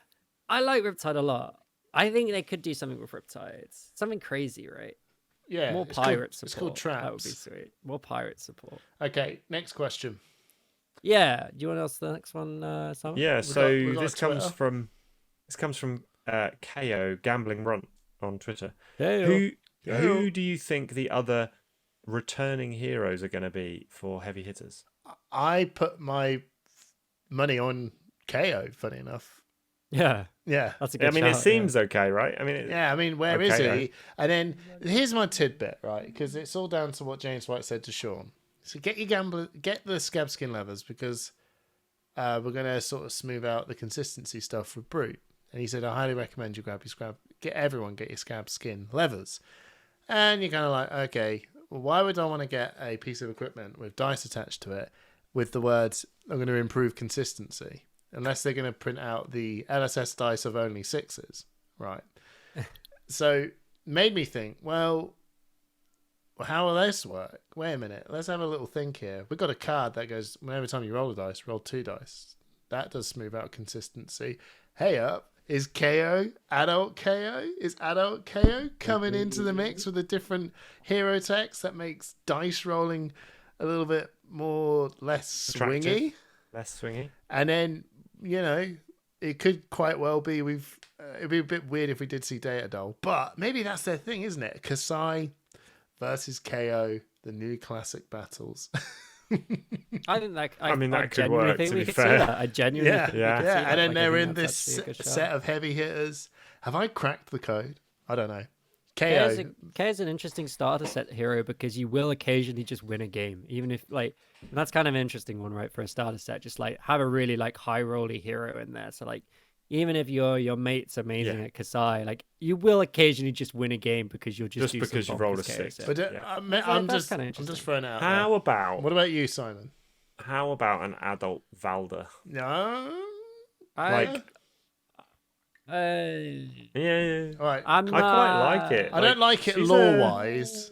I like Riptide a lot. I think they could do something with Riptide. Something crazy, right? Yeah, more pirate support. It's called Traps. That would be sweet. More pirate support. Okay, next question. Yeah, do you want to ask the next one, Simon? Yeah, this comes from KO Gambling Runt on Twitter. Who do you think the other returning heroes are going to be for heavy hitters? I put my money on KO. Funny enough. Yeah, that's a good. it seems okay, right? Where is he? Right? And then here's my tidbit, right? Because it's all down to what James White said to Sean. So get the scab skin levers, because we're going to sort of smooth out the consistency stuff with Brute. And he said, I highly recommend you grab your scab skin levers. And you're kind of like, okay, well, why would I want to get a piece of equipment with dice attached to it with the words, I'm going to improve consistency? Unless they're going to print out the LSS dice of only 6s, right? So made me think, well, how will this work? Wait a minute. Let's have a little think here. We've got a card that goes, every time you roll a dice, roll 2 dice. That does smooth out consistency. Hey up, is KO adult KO? Is adult KO coming into the mix with a different hero text that makes dice rolling a little bit less swingy? Less swingy. And then, it could quite well be it'd be a bit weird if we did see Data Doll, but maybe that's their thing, isn't it? Kasai versus KO, the new classic battles. I think that. that could work. To be fair, I genuinely think yeah. And then they're in this set of heavy hitters. Have I cracked the code? I don't know. KO is an interesting starter set hero because you will occasionally just win a game, even if and that's kind of an interesting one, right? For a starter set, just like have a really like high rolly hero in there. So like, even if your mate's amazing at Kasai, like you will occasionally just win a game because you'll just do because you rolled a bonkers 6. chaos. But I'm just throwing it out. How about what about you, Simon? How about an adult Valda? No. Yeah. All right. I quite like it. I don't like it lore-wise.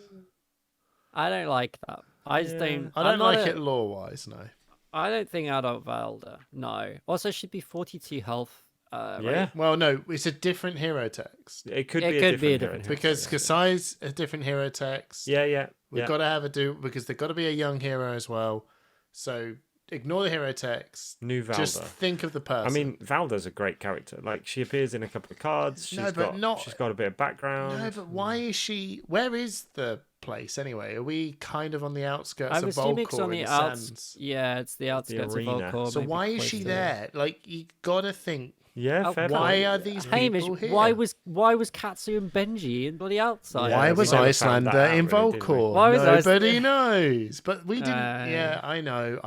I don't like that. I just don't. I don't like it lore-wise. No. I don't think adult Valda. No. Also, should be 42 health. Yeah. Well, no, it's a different hero text. It could be a different hero because Kasai's a different hero text. Yeah. We've got to have because they've got to be a young hero as well. So ignore the hero text. New Valda. Just think of the person. I mean, Valda's a great character. Like, she appears in a couple of cards. She's got a bit of background. No, but why is she? Where is the place anyway? Are we kind of on the outskirts of Volcor? On the outskirts. Yeah, it's the outskirts of Volcor. So why is she there? Like, you gotta think. Yeah, fair why are these people here? Why was Katsu and Benji in bloody outside? Why was Icelander in Volcor? Nobody knows. But we didn't. Yeah, I know.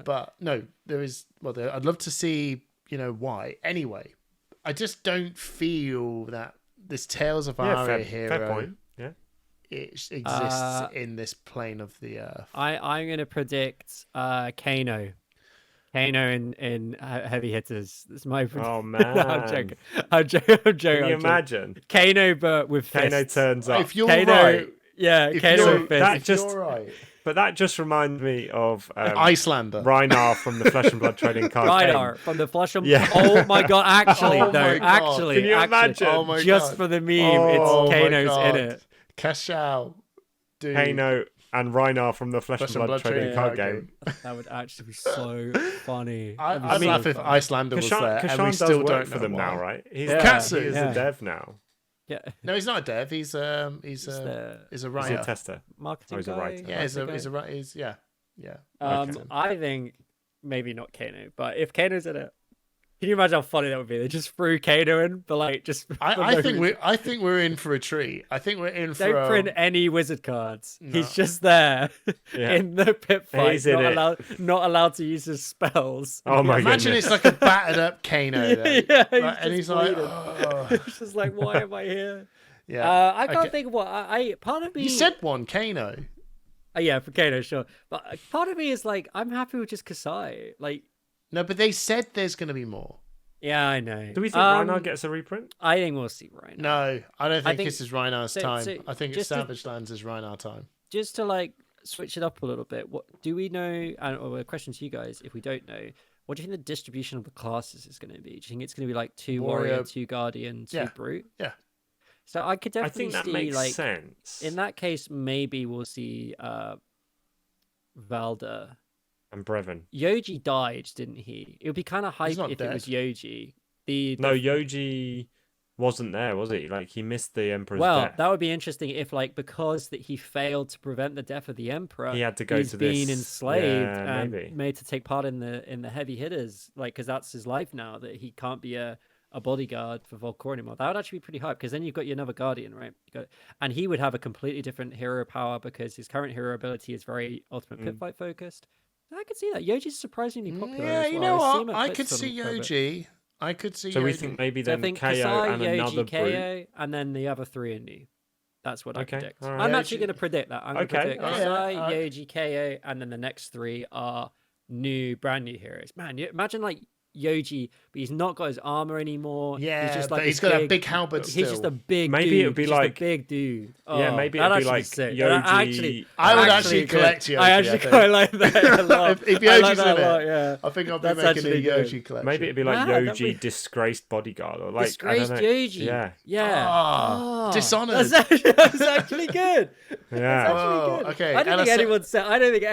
But no, there is. Well, I'd love to see. Why? Anyway, I just don't feel that this Tales of Aria hero. Fair point. Yeah. It exists in this plane of the earth. I'm going to predict Kano. Kano in Heavy Hitters. That's my prediction. Oh man, I'm joking. Can you imagine Kano, but with fists. Kano turns up. If you're right, Kano with fists. You're right. But that just reminds me of Icelander. Reinar from the Flesh and Blood trading card Reinar from the Flesh and Blood. Oh my god! Actually, Can you imagine? Oh my just for the meme, it's Kano's in it. Cash out, dude. Kano and Reinar from the Flesh and Blood trading card game. That would actually be so funny. I'd laugh if Icelander was there, and we still don't know for them why. now, right? He's Katsu. He is a dev now. Yeah. No, he's not a dev. He's a writer. He's a tester. Marketing he's a writer. Yeah, he's a writer. Yeah. I think maybe not Kano, but if Kano's in it, can you imagine how funny that would be? They just threw Kano in, but like just. I think we're in for a treat. I think we're in for. Don't print any wizard cards. No. He's just there in the pit fight. He's not allowed to use his spells. Oh my god! Imagine it's like a battered up Kano. Then. And he's like, he's just like, why am I here? Yeah, I can't think of what part of me. You said one Kano. Yeah, for Kano, sure. But part of me is like, I'm happy with just Kasai. Like. No, but they said there's going to be more. Yeah, I know. Do we think Reinar gets a reprint? I think we'll see Reinar. No, I don't think this is Reinar's time. I think it's Savage Lands is Reinar time. Just to like switch it up a little bit, what do we know? Or a question to you guys, if we don't know, what do you think the distribution of the classes is going to be? Do you think it's going to be like 2 warrior, 2 guardian, 2 brute? Yeah. So I could definitely that see makes sense. In that case, maybe we'll see Valda. And Brevin. Yoji died, didn't he? It would be kind of hype if it was Yoji. No, Yoji wasn't there, was he? Like, he missed the Emperor's death. That would be interesting if, like, because that he failed to prevent the death of the Emperor, he had to go he's to been this. enslaved and made to take part in the heavy hitters, like, because that's his life now, that he can't be a bodyguard for Volcor anymore. That would actually be pretty hype, because then you've got your another guardian, right? And he would have a completely different hero power, because his current hero ability is very ultimate pit fight focused. I could see that. Yoji's surprisingly popular. Yeah, as well. you know what? I could see Yoji. I could see. So Yoji. we think maybe then KO Kasai, and Yoji, another KO, brute, and then the other 3 are new. That's what I predict. Right. I'm actually going to predict that. I'm going to predict Kasai, yeah. Yoji, KO, and then the next 3 are brand new heroes. Man, imagine like Yoji, but he's not got his armor anymore. Yeah, he's just like but he's got a big halberd still. He's just a big maybe dude. it would be He's like a big dude. Yeah, maybe it'd be like Yoji. I would actually collect Yoji. I actually quite like that a lot. If Yoji's in it, yeah. I think I'll be making a Yoji collection. Maybe it'd be like Yoji disgraced bodyguard, or like disgraced Yoji. Yeah. Dishonored. That's actually good. Yeah. Okay. I don't think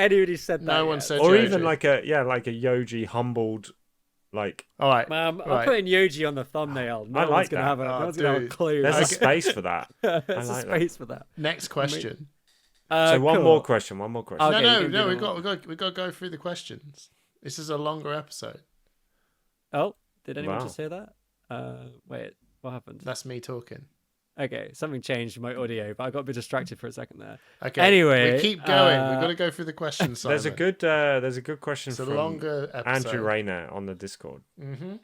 anybody said that. No one said. Or even like a Yoji humbled. Like, all right, I'm putting Yoji on the thumbnail. No one's gonna have a clue. There's a space for that. There's a space for that. Next question. So one more question. Okay, no. We got to go through the questions. This is a longer episode. Oh, did anyone just hear that? Wait, what happened? That's me talking. Okay, something changed in my audio, but I got a bit distracted for a second there. Okay. Anyway, we keep going. We've got to go through the questions. Simon. There's a good question it's from a longer episode. Andrew Rayner on the Discord. Mm-hmm.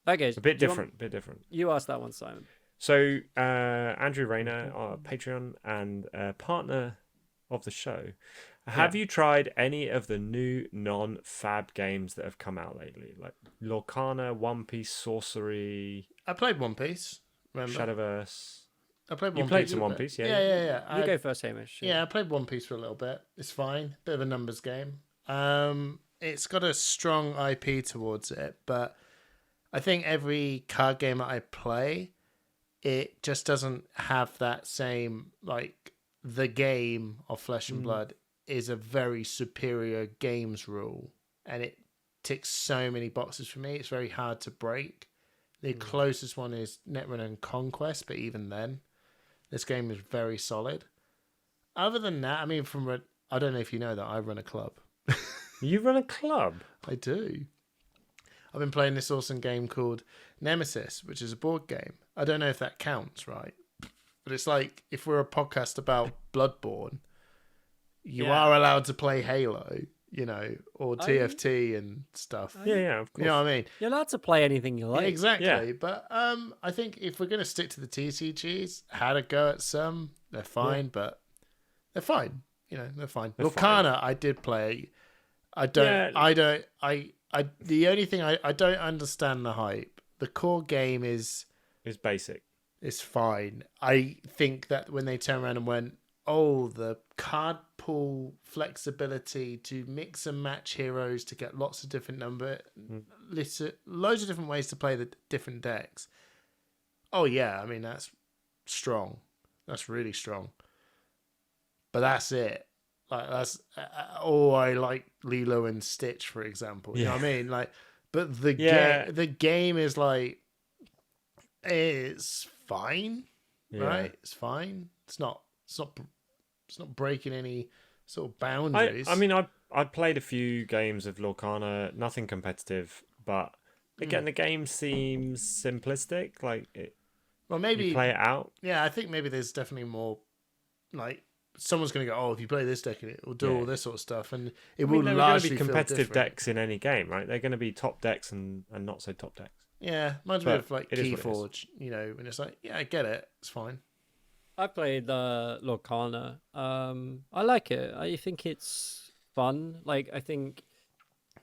Okay, a bit different. Bit different. You asked that one, Simon. So Andrew Rayner, our Patreon and partner of the show, have you tried any of the new non-Fab games that have come out lately, like Lorcana, One Piece, Sorcery? I played One Piece. Remember? Shadowverse. I played One You Piece. played some One Piece, yeah. Yeah. You go first, Hamish. Yeah, I played One Piece for a little bit. It's fine. Bit of a numbers game. It's got a strong IP towards it, but I think every card game that I play, it just doesn't have that same, like, the game of Flesh and Blood is a very superior games rule, and it ticks so many boxes for me. It's very hard to break. The closest one is Netrunner and Conquest, but even then, this game is very solid. Other than that, I mean, I don't know if you know that I run a club. You run a club? I do. I've been playing this awesome game called Nemesis, which is a board game. I don't know if that counts, right? But it's like, if we're a podcast about Bloodborne, you are allowed to play Halo, or TFT and stuff. Yeah, of course. You know what I mean? You're allowed to play anything you like. Yeah, exactly. Yeah. But I think if we're going to stick to the TCGs, had a go at some, they're fine, but they're fine. They're fine. Lorcana, I did play. The only thing I don't understand the hype. The core game is basic. It's fine. I think that when they turn around and went, the card pool flexibility to mix and match heroes to get lots of different loads of different ways to play the different decks. Oh yeah, I mean that's strong. That's really strong. But that's it. Like I like Lilo and Stitch, for example. You know what I mean? Like, but the game is like, it's fine, right? It's fine. It's not breaking any sort of boundaries. I mean, I played a few games of Lorcana, nothing competitive, but again, the game seems simplistic. Like, maybe you play it out. Yeah, I think maybe there's definitely more. Like, someone's going to go, if you play this deck, it will do all this sort of stuff, and it will largely be competitive decks in any game, right? They're going to be top decks and not so top decks. Yeah, reminds me of like Keyforge, and it's like, I get it, it's fine. I played Lorcana. I like it. I think it's fun. Like, I think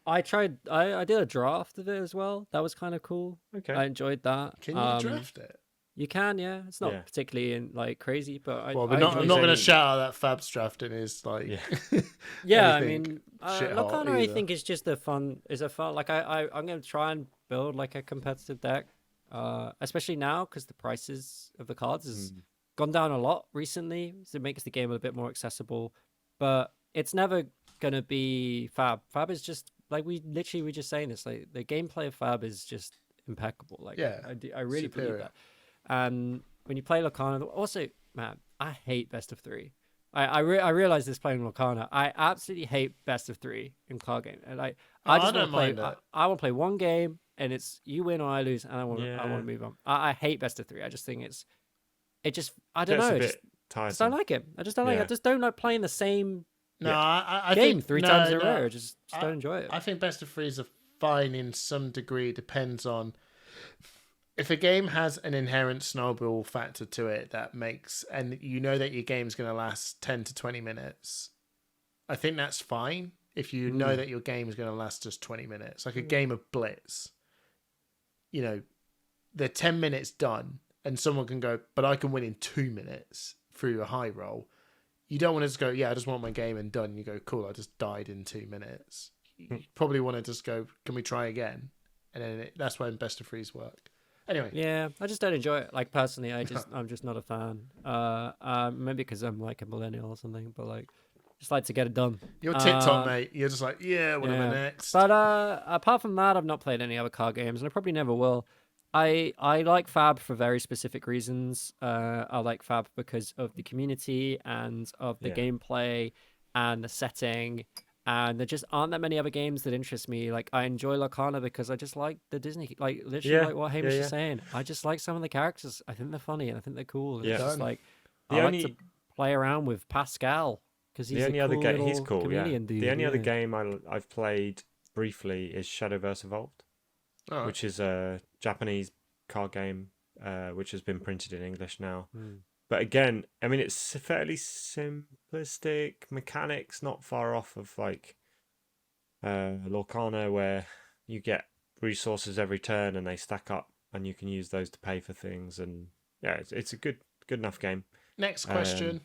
I did a draft of it as well. That was kind of cool. Okay. I enjoed that. Can you draft it? You can, yeah. It's not particularly crazy, but I'm not going to shout out that Fab's drafting is like. Yeah, I mean, Lorcana I think is just a fun. Like I'm going to try and build like a competitive deck, especially now because the prices of the cards has gone down a lot recently, so it makes the game a bit more accessible. But it's never going to be Fab. Fab is just like we were just saying this. Like the gameplay of Fab is just impeccable. Like I really believe that. And when you play Lorcana, also, man, I hate best of three. I realize this playing Lorcana. I absolutely hate best of three in card game. And I just want to play. I want to play one game, and it's you win or I lose, and I want to move on. I hate best of three. I just think I don't know. I just don't like it. I just don't like it. I just don't like playing the same I game think, three times in a row. Just don't enjoy it. I think best of threes are fine in some degree. Depends on. If a game has an inherent snowball factor to it that makes, and you know that your game's going to last 10 to 20 minutes, I think that's fine. If you know that your game is going to last just 20 minutes, like a game of Blitz, they're 10 minutes done, and someone can go, but I can win in 2 minutes through a high roll. You don't want to just go, I just want my game and done. You go, cool, I just died in 2 minutes. You probably want to just go, can we try again? And then that's when best of threes work. Anyway. Yeah, I just don't enjoy it. Like, personally, I'm just not a fan. Maybe because I'm like a millennial or something, but like, just like to get it done. You're TikTok, mate. You're just like, what am I next? But apart from that, I've not played any other card games, and I probably never will. I like Fab for very specific reasons. I like Fab because of the community and of the gameplay and the setting. And there just aren't that many other games that interest me. Like, I enjoy Lorcana because I just like the Disney, like literally like what Hamish is saying. I just like some of the characters. I think they're funny and I think they're cool. And it's just like, I like to play around with Pascal because he's he's cool. Comedian dude. The only other game I've played briefly is Shadowverse Evolved. which is a Japanese card game, which has been printed in English now. But again, I mean, it's fairly simplistic mechanics, not far off of like Lorcana, where you get resources every turn and they stack up, and you can use those to pay for things. And yeah, it's a good enough game. Next question.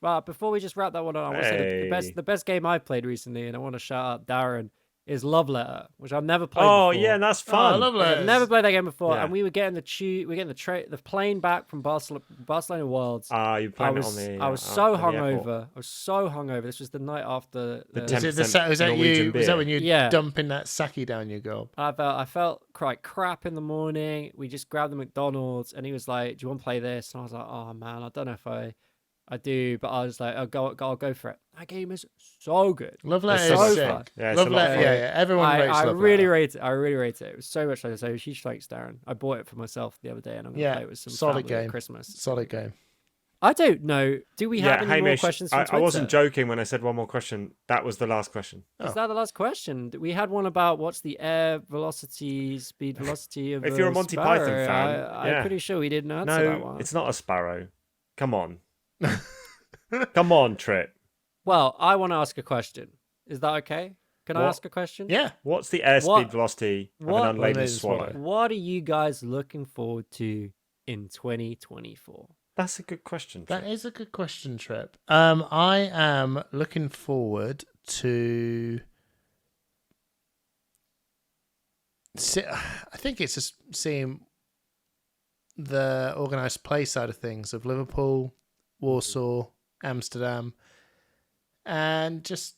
Well, before we just wrap that one up, I want to say the best game I've played recently, and I want to shout out Darren, is Love Letter, which I've never played before. Oh yeah, that's fun. Love Letter. I've never played that game before, and we were getting the plane back from Barcelona Worlds. You're playing it on the. I was so hungover. This was the night after. Was that when you dumping that sake down your gob? I felt quite crap in the morning. We just grabbed the McDonald's, and he was like, "Do you want to play this?" And I was like, "Oh man, I don't know if I do," but I was like, "I'll go for it." That game is so good. Love Letter is so sick. fun. Yeah, Love Letter. Yeah. Everyone rates Love Letter. I really rate it. It was so much fun. So huge thanks, Darren. I bought it for myself the other day, and I'm gonna play it with some solid family game. at Christmas. Solid game. I don't know. Do we have any more questions from Twitter? I wasn't joking when I said one more question. That was the last question. Is that the last question? We had one about what's the air velocity, speed velocity of if you're a Monty sparrow. Python fan, I'm pretty sure we didn't answer that one. No, it's not a sparrow. Come on. Come on, Trip. Well, I want to ask a question. Is that okay? Can I ask a question? Yeah. What's the airspeed velocity of an unladen swallow? What are you guys looking forward to in 2024? That's a good question, Trip. That is a good question, Trip. I am looking forward to... I think it's just seeing the organised play side of things of Liverpool, Warsaw, Amsterdam, and just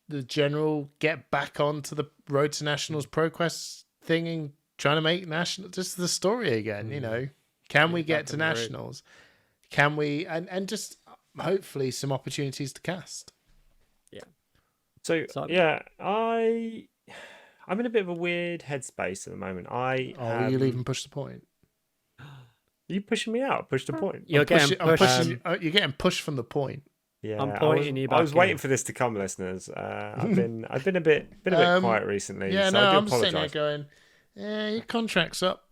the general get back onto the road to nationals ProQuest thing and trying to make national just the story again. You know, can we get to nationals? Can we and just hopefully some opportunities to cast. Yeah. So yeah, I'm in a bit of a weird headspace at the moment. Are you leaving Push the Point? Are you pushing me out? Push the point. You're getting pushed from the point. Yeah, I'm pointing you back. I was waiting for this to come, listeners. I've been a bit quiet recently. Yeah, so no, I do I'm apologize. sitting there going, your contract's up.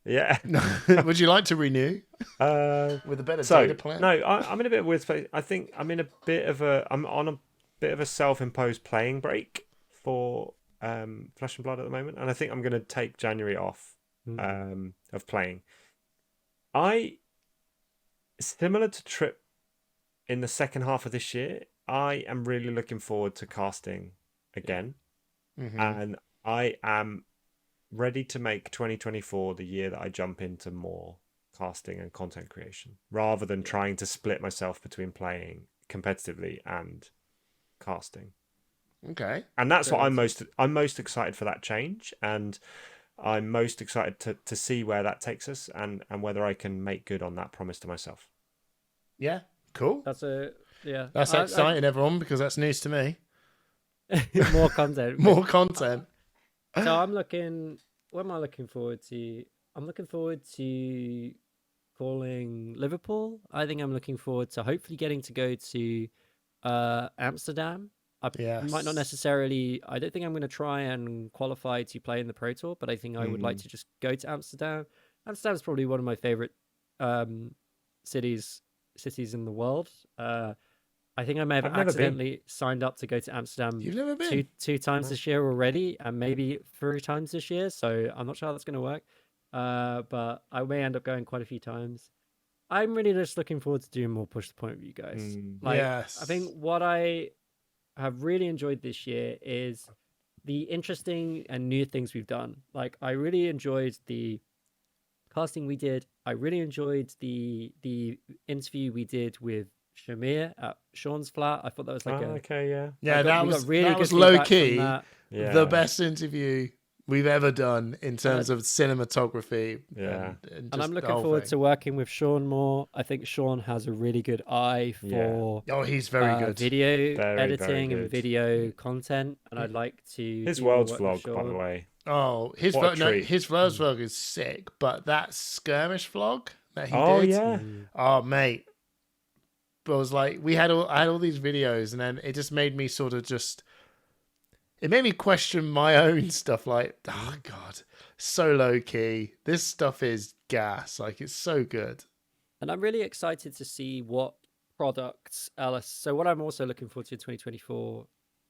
Yeah. Would you like to renew? With a better data plan? No, I'm in a bit of a weird space. I think I'm on a bit of a self-imposed playing break for Flesh and Blood at the moment, and I think I'm going to take January off of playing. Similar to Trip in the second half of this year, I am really looking forward to casting again. And I am ready to make 2024 the year that I jump into more casting and content creation, rather than trying to split myself between playing competitively and casting. Okay. And that's what I'm most excited for, that change, and I'm most excited to see where that takes us and whether I can make good on that promise to myself. Yeah, cool. That's exciting, everyone, because that's news to me. More content. More content. So I'm looking. What am I looking forward to? I'm looking forward to calling Liverpool. I think I'm looking forward to hopefully getting to go to Amsterdam. I might not necessarily. I don't think I'm going to try and qualify to play in the Pro Tour, but I think I would like to just go to Amsterdam. Amsterdam's probably one of my favorite cities in the world. I think I may have accidentally signed up to go to Amsterdam. You've never been? two times this year already, and maybe 3 times this year. So I'm not sure how that's going to work. But I may end up going quite a few times. I'm really just looking forward to doing more Push the Point with you guys. Yes. I think what I have really enjoyed this year is the interesting and new things we've done. Like, I really enjoyed the casting we did. I really enjoyed the interview we did with Shamir at Sean's flat. I thought that was like that was low key the best interview we've ever done in terms of cinematography. And I'm looking forward to working with Sean more. I think Sean has a really good eye for he's very good video editing and video content, and I'd like to his world's vlog, by the way. Oh, his world's vlog is sick, but that skirmish vlog that he did. Oh, mate. But it was like I had all these videos, and then it just made me sort of just. it made me question my own stuff. Like, oh God, so low key. This stuff is gas. Like, it's so good. And I'm really excited to see what products So what I'm also looking forward to in 2024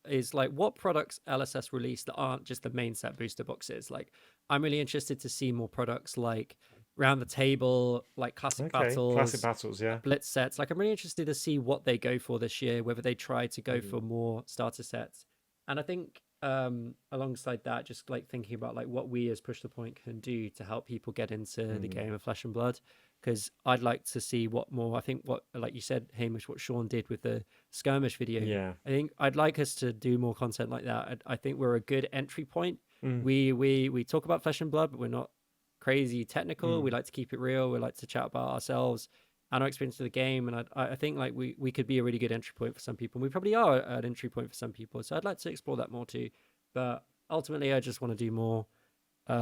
is like what products LSS release that aren't just the main set booster boxes. Like, I'm really interested to see more products like round the table, like classic battles, yeah, blitz sets. Like, I'm really interested to see what they go for this year, whether they try to go for more starter sets. And I think alongside that, just like thinking about like what we as Push the Point can do to help people get into the game of Flesh and Blood, because I'd like to see what more. I think what, like you said, Hamish, what Sean did with the skirmish video. Yeah, I think I'd like us to do more content like that. I think we're a good entry point. We talk about Flesh and Blood, but we're not crazy technical. We like to keep it real. We like to chat about ourselves and our experience of the game. And I think like we could be a really good entry point for some people. We probably are an entry point for some people. So I'd like to explore that more too. But ultimately, I just want to do more,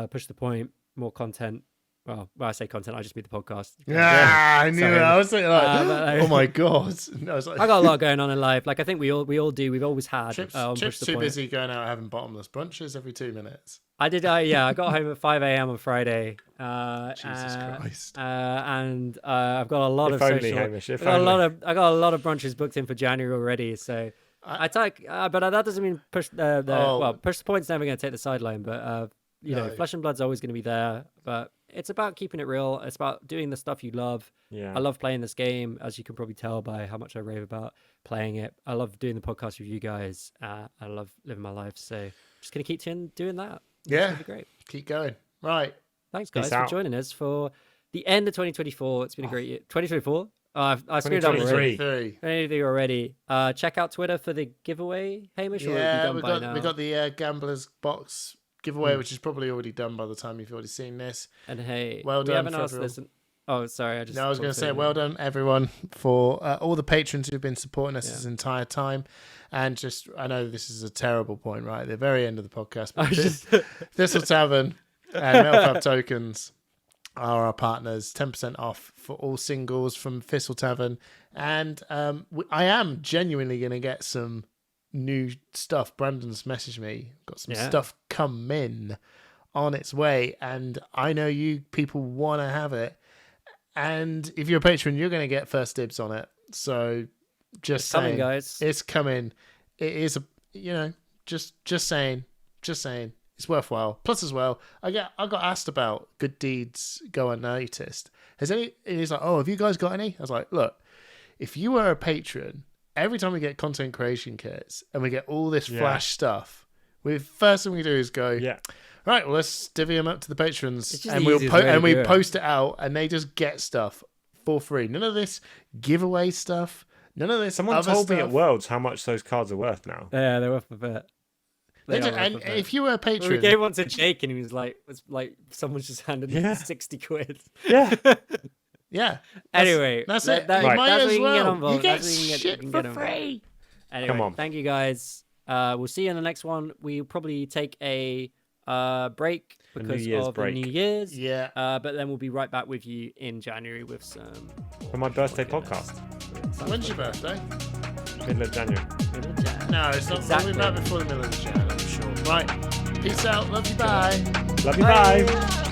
Push the Point, more content. Well, when I say content, I just mean the podcast. Yeah, I knew it. I was thinking like, oh my God. No, I got a lot going on in life. Like, I think we all do. We've always had. Chip's too busy going out having bottomless brunches every 2 minutes. I did. I got home at 5 a.m. on Friday. Jesus Christ. And I've got a lot of only, social. Hamish, I got a lot of brunches booked in for January already. So I take, but that doesn't mean Push the Point's never going to take the sideline. But you know, Flesh and Blood's always going to be there. But it's about keeping it real. It's about doing the stuff you love. Yeah. I love playing this game, as you can probably tell by how much I rave about playing it. I love doing the podcast with you guys. I love living my life. So just going to keep doing that. Yeah. It's great. Keep going. Right. Thanks, guys, for joining us for the end of 2024. It's been a great year. 2024? I screwed up already. 2023 already. Check out Twitter for the giveaway, Hamish. Yeah, we got the Gamblers box giveaway, which is probably already done by the time you've already seen this. And hey, well done. We haven't asked this. Oh, sorry. I was going to say, well done, everyone, for all the patrons who've been supporting us this entire time. And just, I know this is a terrible point, right? At the very end of the podcast, but Thistle Tavern and Metal Fab Tokens are our partners. 10% off for all singles from Thistle Tavern. And I am genuinely going to get some new stuff. Brandon's messaged me. Got some stuff coming on its way. And I know you people want to have it. And if you're a patron, you're going to get first dibs on it. So just saying, coming, guys. It's coming. It is, just saying, it's worthwhile. Plus, as well, I got asked about good deeds go unnoticed. He's like, oh, have you guys got any? I was like, look, if you were a patron, every time we get content creation kits and we get all this flash stuff, first thing we do is go, right, well, let's divvy them up to the patrons, and we post it out, and they just get stuff for free. None of this giveaway stuff. None of this. Someone told me at Worlds how much those cards are worth now. Yeah, they're worth a bit. And if you were a patron, we gave one to Jake, and he was like, "It's like someone's just handed me 60 quid." Yeah. Yeah. Anyway, that's it. You might as well. You get shit for free. Anyway, come on. Thank you guys. We'll see you in the next one. We'll probably take a break because of the New Year's. Yeah. But then we'll be right back with you in January with some for my birthday podcast. When's your birthday? Middle of January. No, it's not. Exactly. We'll be back before the middle of January, I'm sure. Right. Peace out. Love you. Bye. Love you. Bye.